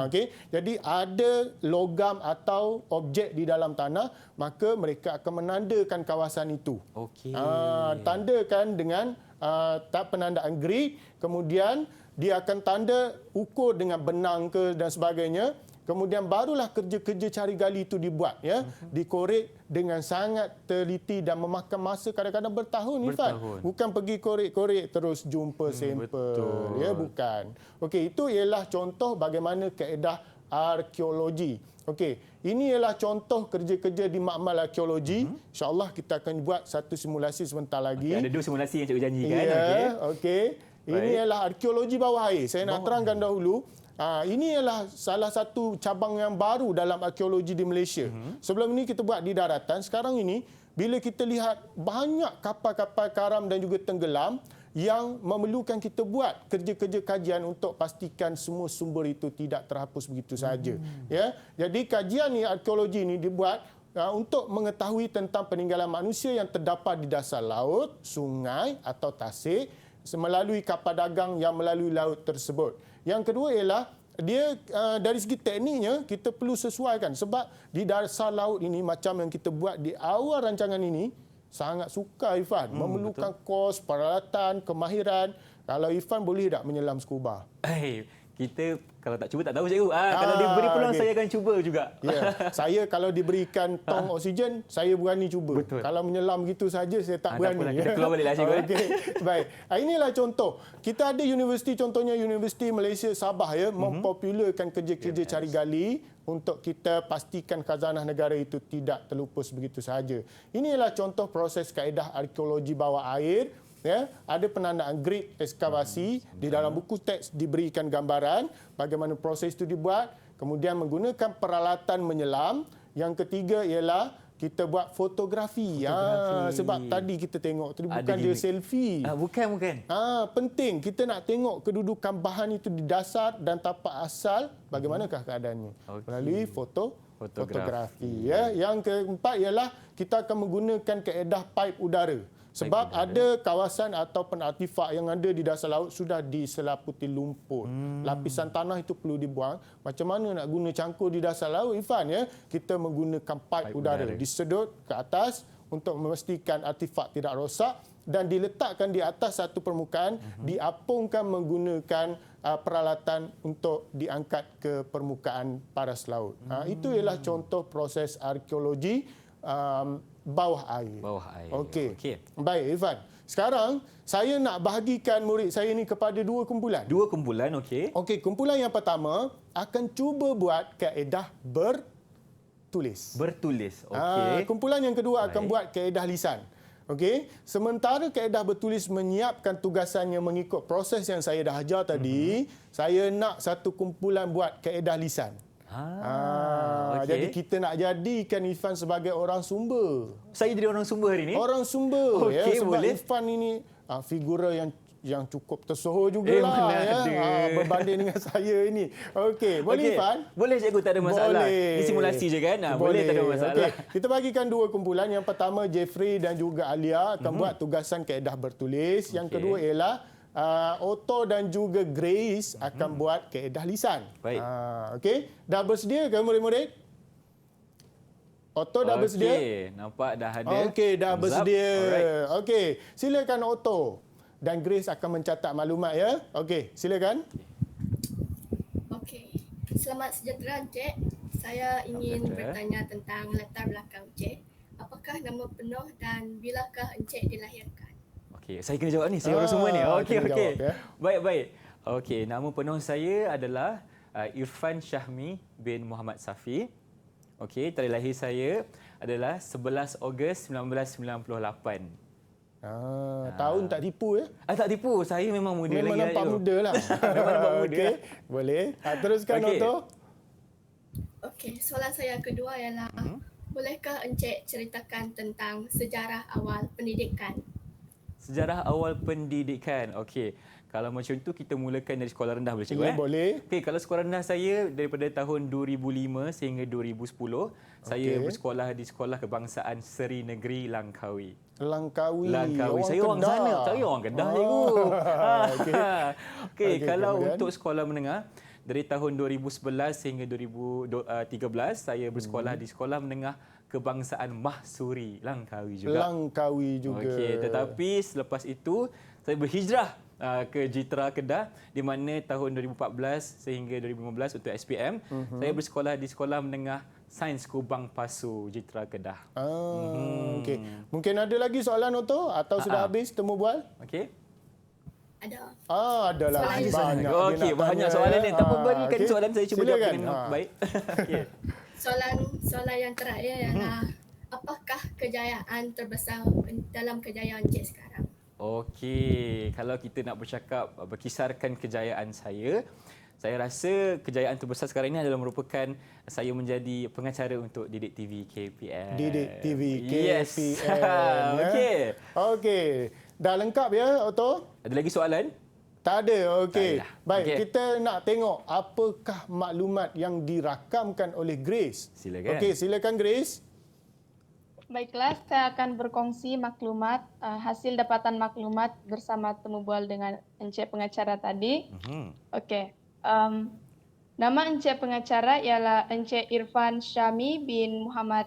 Okey. Jadi ada logam atau objek di dalam tanah, maka mereka akan menandakan kawasan itu. Okey. Tandakan dengan penandaan grid, kemudian dia akan tanda ukur dengan benang ke dan sebagainya. Kemudian barulah kerja-kerja cari gali itu dibuat, ya. Dikorek dengan sangat teliti dan memakan masa kadang-kadang bertahun, Irfan. Bukan pergi korek-korek terus jumpa sampel, ya, bukan. Okey, itu ialah contoh bagaimana kaedah arkeologi. Okey, ini ialah contoh kerja-kerja di makmal arkeologi. InsyaAllah kita akan buat satu simulasi sebentar lagi. Ada 2 simulasi yang cikgu janjikan. Ya, okey. Ini ialah arkeologi bawah air. Saya nak terangkan dahulu. Ini ialah salah satu cabang yang baru dalam arkeologi di Malaysia. Sebelum ini kita buat di daratan. Sekarang ini, bila kita lihat banyak kapal-kapal karam dan juga tenggelam yang memerlukan kita buat kerja-kerja kajian untuk pastikan semua sumber itu tidak terhapus begitu saja. Ya, jadi kajian ni, arkeologi ini dibuat untuk mengetahui tentang peninggalan manusia yang terdapat di dasar laut, sungai atau tasik melalui kapal dagang yang melalui laut tersebut. Yang kedua ialah dia dari segi tekniknya kita perlu sesuaikan sebab di dasar laut ini macam yang kita buat di awal rancangan ini sangat sukar, Irfan. Memerlukan kos, peralatan, kemahiran. Kalau Irfan boleh tak menyelam scuba? Kita kalau tak cuba tak tahu cikgu. Kalau diberi peluang saya akan cuba juga. Ya, saya kalau diberikan tong oksigen, saya berani cuba. Betul. Kalau menyelam gitu saja saya tak berani. Tak kita keluar baliklah cikgu. Okey. Baik. Inilah contoh. Kita ada universiti, contohnya Universiti Malaysia Sabah, ya, mempopularkan kerja-kerja cari gali untuk kita pastikan khazanah negara itu tidak terlupus begitu saja. Inilah contoh proses kaedah arkeologi bawah air. Ya, ada penandaan grid ekskavasi. Di dalam buku teks diberikan gambaran bagaimana proses itu dibuat. Kemudian menggunakan peralatan menyelam. Yang ketiga ialah kita buat fotografi. Sebab tadi kita tengok tadi bukan dia selfie. Bukan. Penting kita nak tengok kedudukan bahan itu di dasar dan tapak asal bagaimanakah keadaannya. Melalui fotografi. Ya. Yang keempat ialah kita akan menggunakan kaedah paip udara. Sebab ada kawasan ataupun artifak yang ada di dasar laut sudah diselaputi lumpur. Lapisan tanah itu perlu dibuang. Macam mana nak guna cangkul di dasar laut, Irfan? Ya? Kita menggunakan paip udara. Disedut ke atas untuk memastikan artifak tidak rosak dan diletakkan di atas satu permukaan, diapungkan menggunakan peralatan untuk diangkat ke permukaan paras laut. Itu ialah contoh proses arkeologi bawah air. Okey. Baik, Irfan. Sekarang saya nak bahagikan murid saya ni kepada 2 kumpulan. 2 kumpulan, okey. Okey, kumpulan yang pertama akan cuba buat kaedah bertulis. Okey. Kumpulan yang kedua akan buat kaedah lisan. Okey, sementara kaedah bertulis menyiapkan tugasannya mengikut proses yang saya dah ajar tadi, saya nak satu kumpulan buat kaedah lisan. Jadi kita nak jadikan Irfan sebagai orang sumber. Saya jadi orang sumber hari ni? Orang sumber. Okey, sebab boleh. Irfan ini figura yang cukup tersohor jugalah. Berbanding dengan saya ini. Okey, boleh Irfan? Boleh cikgu, tak ada masalah. Boleh. Ini simulasi je kan? Boleh, tak ada masalah. Okay. Kita bagikan 2 kumpulan. Yang pertama, Jeffrey dan juga Alia akan buat tugasan kaedah bertulis. Yang kedua ialah Otto dan juga Grace akan buat kaedah lisan. Baik. Okey, dah bersedia ke murid-murid? Otto dah bersedia? Nampak dah ada. Okey, dah bersedia. Okey, silakan Otto. dan Grace akan mencatat maklumat ya. Okey, silakan. Okey. Selamat sejahtera Encik. Saya ingin sejahtera. bertanya tentang latar belakang Encik. Apakah nama penuh dan bilakah Encik dilahirkan? Okey, saya kena jawab ni. Saya orang semua ni. Okey, kena okey. jawab, ya. Baik. Okey, nama penuh saya adalah Irfan Syahmi bin Muhammad Safi. Okey, tarikh lahir saya adalah 11 Ogos 1998. Tahun tak tipu ya. Tak tipu, saya memang muda Memang lagi. nampak muda lah. Memang nampak muda. Okey, boleh. Teruskan Okey. Otto. Okey, soalan saya yang kedua ialah bolehkah Encik ceritakan tentang sejarah awal pendidikan? Sejarah awal pendidikan. Okey. Kalau macam tu kita mulakan dari sekolah rendah boleh cikgu Boleh. Okey, kalau sekolah rendah saya daripada tahun 2005 sehingga 2010, saya bersekolah di Sekolah Kebangsaan Seri Negeri Langkawi. Langkawi. Saya orang Kedah. sana. Saya orang Kedah cikgu. Okey, kalau kemudian? untuk sekolah menengah dari tahun 2011 hingga 2013 saya bersekolah di Sekolah Menengah Kebangsaan Mahsuri Langkawi juga. Langkawi juga. Okey, tetapi selepas itu saya berhijrah ke Jitra Kedah di mana tahun 2014 sehingga 2015 untuk SPM saya bersekolah di Sekolah Menengah Sains Kubang Pasu Jitra Kedah. Okey. Mungkin ada lagi soalan Otto atau sudah habis temu bual? Okey. Ada. Ada lagi Soalan banyak. Okey, dia nak banyak tanya, soalan ya. ni. Tak apa berikan Okey. soalan saya cuba jawab Silakan. dengan baik. Okey. Soalan yang terakhir ialah apakah kejayaan terbesar dalam kejayaan Encik sekarang? Okey, kalau kita nak berkisarkan kejayaan saya rasa kejayaan terbesar sekarang ini adalah merupakan saya menjadi pengacara untuk Didik TV KPM. Didik TV Yes. KPM. Ya. Okey. Okey. Dah lengkap ya Otto? Ada lagi soalan? Tak ada. Okey. Tak ada. Baik, Okey. kita nak tengok apakah maklumat yang dirakamkan oleh Grace. Silakan. Okey, silakan Grace. Baiklah, saya akan berkongsi maklumat, hasil dapatan maklumat bersama temu bual dengan Encik pengacara tadi. Okey. Nama Encik pengacara ialah Encik Irfan Syahmi bin Muhammad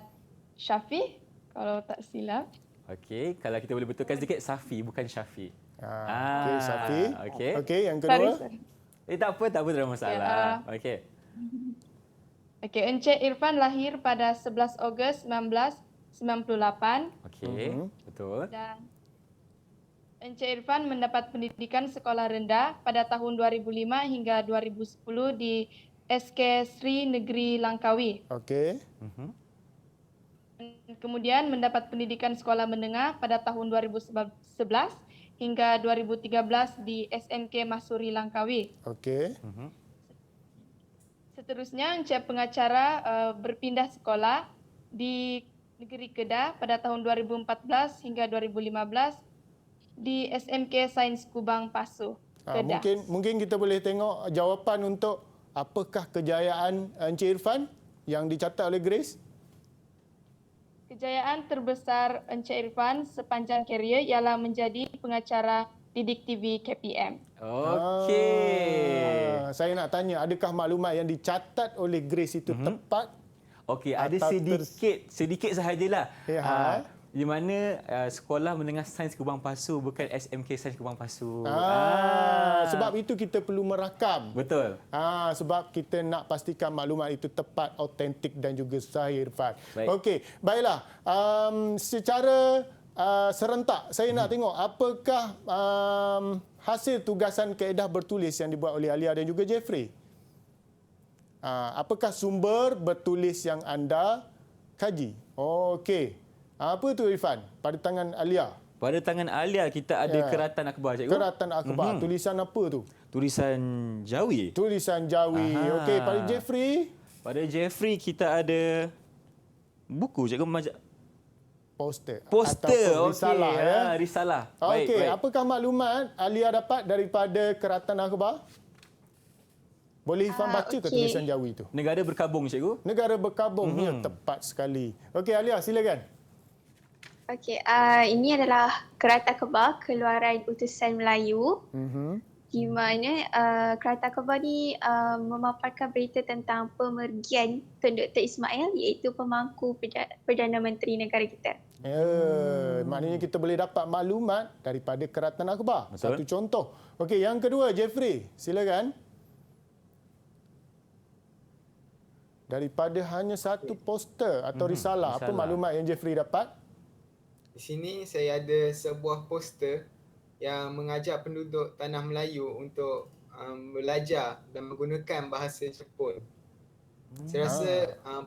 Syafi, kalau tak silap. Okey, kalau kita boleh betulkan sedikit, Safi bukan Syafi. Okey, Safi. Okey. Okey, yang kedua. Sorry. Tak apa, tak ada masalah. Okey. Okey, Encik Irfan lahir pada 11 Ogos 1998 Okey, betul. dan Encik Irfan mendapat pendidikan sekolah rendah pada tahun 2005 hingga 2010 di SK Sri Negeri Langkawi. Okey. Kemudian mendapat pendidikan sekolah menengah pada tahun 2011 hingga 2013 di SMK Mahsuri Langkawi. Okey. Seterusnya, Encik pengacara berpindah sekolah di Negeri Kedah pada tahun 2014 hingga 2015 di SMK Sains Kubang Pasu, Kedah. Mungkin kita boleh tengok jawapan untuk apakah kejayaan Encik Irfan yang dicatat oleh Grace? Kejayaan terbesar Encik Irfan sepanjang karier ialah menjadi pengacara Didik TV KPM. Okey. Saya nak tanya, adakah maklumat yang dicatat oleh Grace itu tepat? Okey, ada Atau sedikit sahajalah. Ya. Di mana Sekolah Menengah Sains Kubang Pasu bukan SMK Sains Kubang Pasu. Sebab itu kita perlu merakam. Betul. Sebab kita nak pastikan maklumat itu tepat, autentik dan juga sahih, Irfan. Baik. Okey, baiklah. Secara serentak, saya nak tengok apakah hasil tugasan kaedah bertulis yang dibuat oleh Alia dan juga Jeffrey. Apakah sumber bertulis yang anda kaji? Okey. Apa tu Irfan? Pada tangan Alia. Pada tangan Alia kita ada Keratan Akhbar, cikgu. Keratan Akhbar. Tulisan apa tu? Tulisan Jawi. Tulisan Jawi. Okey, pada Jeffrey? Pada Jeffrey kita ada buku, cikgu, Poster. poster. Ataupun risalah. Ya. Risalah. Okey, Baik. apakah maklumat Alia dapat daripada Keratan Akhbar? Boleh Irfan baca ke tulisan Jawi itu? Negara berkabung, cikgu. Negara berkabung. Ya, tepat sekali. Okey, Alia, silakan. Okey, ini adalah Keratan Akhbar Keluaran Utusan Melayu. di mana Kereta Khabar ni memaparkan berita tentang pemergian Tun Dr. Ismail iaitu pemangku Perdana Menteri negara kita. Maknanya kita boleh dapat maklumat daripada Keratan Akhbar. Betul. Satu contoh. Okey, yang kedua Jeffrey, silakan. Daripada hanya satu poster atau risalah, apa risalah. maklumat yang Jeffrey dapat? Di sini saya ada sebuah poster yang mengajak penduduk Tanah Melayu untuk belajar dan menggunakan bahasa Jepun. Saya rasa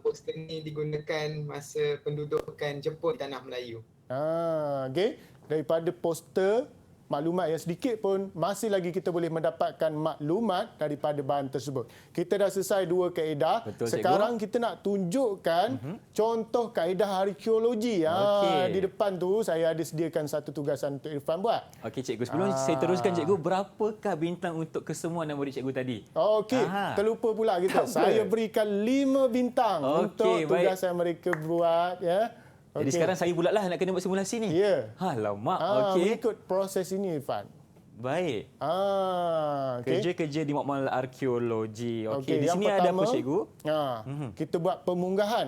poster ni digunakan masa pendudukan Jepun di Tanah Melayu. Okey, daripada poster, maklumat yang sedikit pun masih lagi kita boleh mendapatkan maklumat daripada bahan tersebut. Kita dah selesai 2 kaedah. Betul, Sekarang kita nak tunjukkan contoh kaedah arkeologi. Okey. Di depan tu saya ada sediakan satu tugasan untuk Irfan buat. Okey cikgu, sebelum saya teruskan cikgu, berapakah bintang untuk kesemua anak murid cikgu tadi? Okey, terlupa pula kita. Tak apa. Saya berikan 5 bintang Okey, untuk tugasan mereka buat, ya. Jadi sekarang saya pula lah nak kena buat simulasi ni. Ya. Alamak, okey. Mengikut proses ini, Irfan. Baik. Okey. Kerja-kerja di makmal arkeologi. Okey, Okey, di yang sini ada apa pertama, cikgu? Kita buat pemunggahan.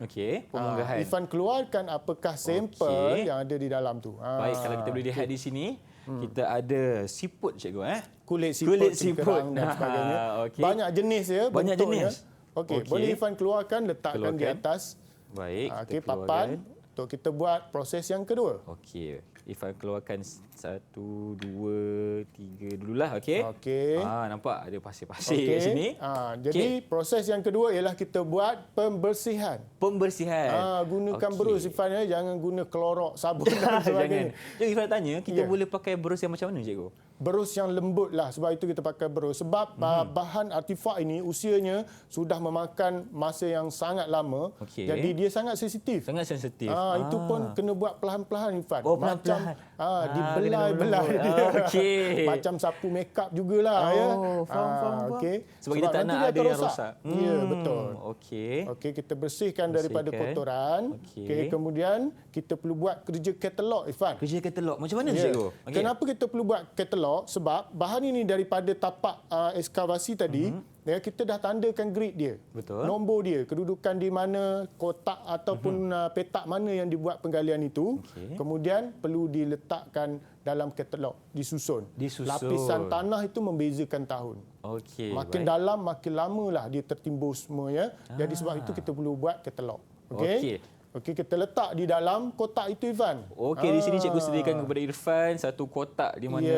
Okey, pemunggahan. Irfan keluarkan apakah sampel yang ada di dalam tu. Baik, kalau kita boleh lihat di sini, kita ada siput cikgu Kulit siput, Kulit siput. kerang dan sebagainya. Okey. Banyak jenis ya Banyak bentuknya. jenis. Okey, Okey. boleh Irfan keluarkan, letakkan di Keluarkan. atas. Baik, Okey, kita keluarkan. papan untuk kita buat proses yang kedua. Okey, Irfan keluarkan 1, 2, 3 dululah, okey? Okey. Nampak ada pasir-pasir kat sini. Jadi proses yang kedua ialah kita buat pembersihan. Pembersihan. Gunakan Okey. berus Irfan ya, jangan guna klorok, sabun dan Jangan. sebagainya. Cikgu Irfan tanya, kita Ya. boleh pakai berus yang macam mana cikgu? Berus yang lembut lah, sebab itu kita pakai berus. Sebab bahan artifak ini usianya sudah memakan masa yang sangat lama. Okey. Jadi dia sangat sensitif. Sangat sensitif. Itu pun kena buat perlahan-lahan Irfan. Oh, Macam perlahan-lahan. dibelai-belai kena dia. lembut. Okey. Macam sapu makeup jugalah ya. Faham. Okey. Sebab kita tak nanti nak dia ada akan yang rosak. Ya, betul. Okey. Okey, kita bersihkan daripada kotoran. Okey. Okey, kemudian kita perlu buat kerja katalog Irfan. Kerja katalog. Macam mana Ya. cikgu? Okey. Kenapa kita perlu buat katalog? Sebab bahan ini daripada tapak ekskavasi tadi, ya, kita dah tandakan grid dia. Betul. Nombor dia, kedudukan di mana, kotak ataupun petak mana yang dibuat penggalian itu. Okey. Kemudian perlu diletakkan dalam katalog, disusun. Disusun. Lapisan tanah itu membezakan tahun. Okey. Makin baik. dalam, makin lamalah dia tertimbun semua ya. Jadi sebab itu kita perlu buat katalog. Okey. Okey. Okey, kita letak di dalam kotak itu Irfan. Okey, di sini cikgu sediakan kepada Irfan satu kotak di mana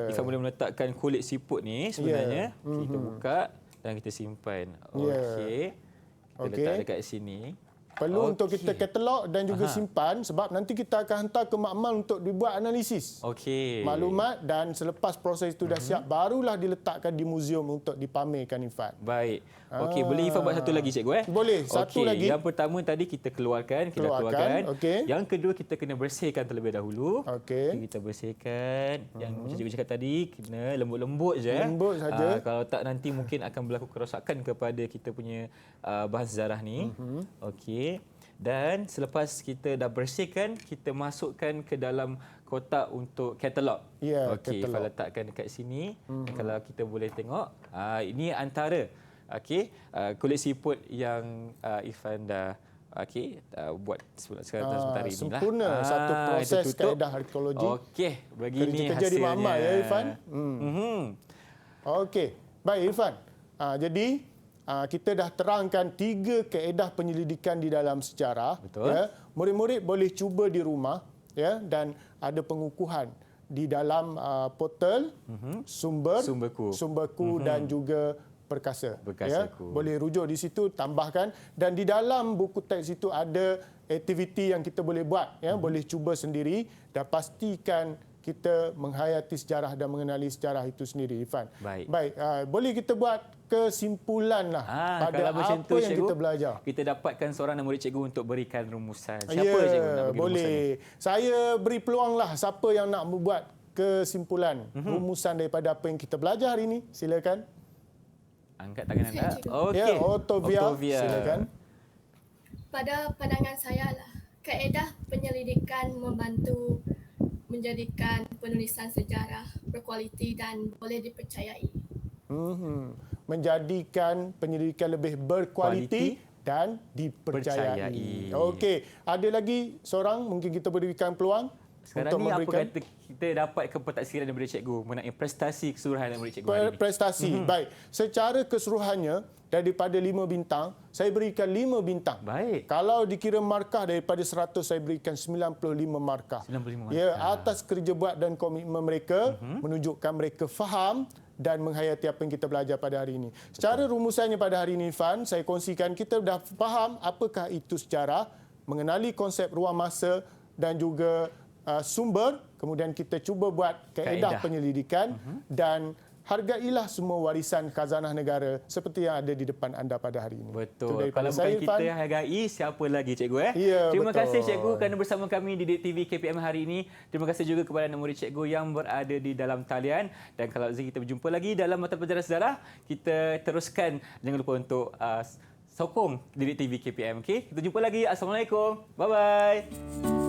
Irfan boleh meletakkan kulit siput ni sebenarnya. Kita buka dan kita simpan. Okey. Kita letak dekat sini. Perlu untuk kita katalog dan juga simpan sebab nanti kita akan hantar ke makmal untuk dibuat analisis. Okey. Maklumat dan selepas proses itu dah siap barulah diletakkan di muzium untuk dipamerkan Irfan. Baik. Okey, boleh Irfan buat satu lagi cikgu Boleh, satu Okey, lagi. Yang pertama tadi kita keluarkan. Okey. Yang kedua kita kena bersihkan terlebih dahulu. Okey. Kita bersihkan. Yang macam cikgu cakap tadi kena lembut-lembut je. Lembut saja. Kalau tak nanti mungkin akan berlaku kerosakan kepada kita punya bahan sejarah ni. Okey. Dan selepas kita dah bersihkan, kita masukkan ke dalam kotak untuk katalog. Ya, Okey, katalog. Irfan letakkan dekat sini. Kalau kita boleh tengok, ini antara kulit siput yang Irfan dah buat sementara ini lah. Sempurna satu proses itu tutup. kaedah arkeologi. Okey, begini Kerja di hasilnya. makmal ya Irfan. Okey. Baik Irfan. Jadi kita dah terangkan 3 kaedah penyelidikan di dalam sejarah. Betul. Ya. Murid-murid boleh cuba di rumah ya, dan ada pengukuhan di dalam portal sumberku dan juga perkasa. Perkasaku. Boleh rujuk di situ, tambahkan, dan di dalam buku teks itu ada aktiviti yang kita boleh buat ya, boleh cuba sendiri dan pastikan kita menghayati sejarah dan mengenali sejarah itu sendiri Irfan. Baik. Boleh kita buat kesimpulan lah pada kalau macam apa tu, yang cikgu, kita belajar. Kita dapatkan seorang murid cikgu untuk berikan rumusan. Siapa Ya, cikgu nak bagi rumusan ni? boleh. Saya beri peluang lah siapa yang nak membuat kesimpulan rumusan daripada apa yang kita belajar hari ini. Silakan. Angkat tangan anda. Saya, cikgu. Okey. Ya, Octavia. Silakan. Pada pandangan saya lah, kaedah penyelidikan membantu menjadikan penulisan sejarah berkualiti dan boleh dipercayai. Menjadikan penyelidikan lebih berkualiti dan dipercayai. Okey, ada lagi seorang mungkin kita berikan peluang Sekarang untuk ni apa memberikan kata kita dapat kepentaksiran daripada cikgu mengenai prestasi keseluruhan daripada cikgu hari ini? prestasi. Baik, secara keseluruhannya daripada 5 bintang, saya berikan 5 bintang. Baik. Kalau dikira markah daripada 100, saya berikan 95 markah. 95 markah. Ya, atas kerja buat dan komitmen mereka, menunjukkan mereka faham dan menghayati apa yang kita belajar pada hari ini. Secara rumusannya pada hari ini, Fan, saya kongsikan kita dah faham apakah itu sejarah, mengenali konsep ruang masa dan juga sumber, kemudian kita cuba buat kaedah penyelidikan dan hargailah semua warisan khazanah negara seperti yang ada di depan anda pada hari ini. Betul. Kalau bukan kita hargai, siapa lagi cikgu? Ya, Terima betul. kasih cikgu kerana bersama kami di Didik TV KPM hari ini. Terima kasih juga kepada anak murid cikgu yang berada di dalam talian. Dan kalau rezeki kita berjumpa lagi dalam mata pelajaran sejarah, kita teruskan. Jangan lupa untuk sokong Didik TV KPM. Okay? Kita jumpa lagi. Assalamualaikum. Bye-bye.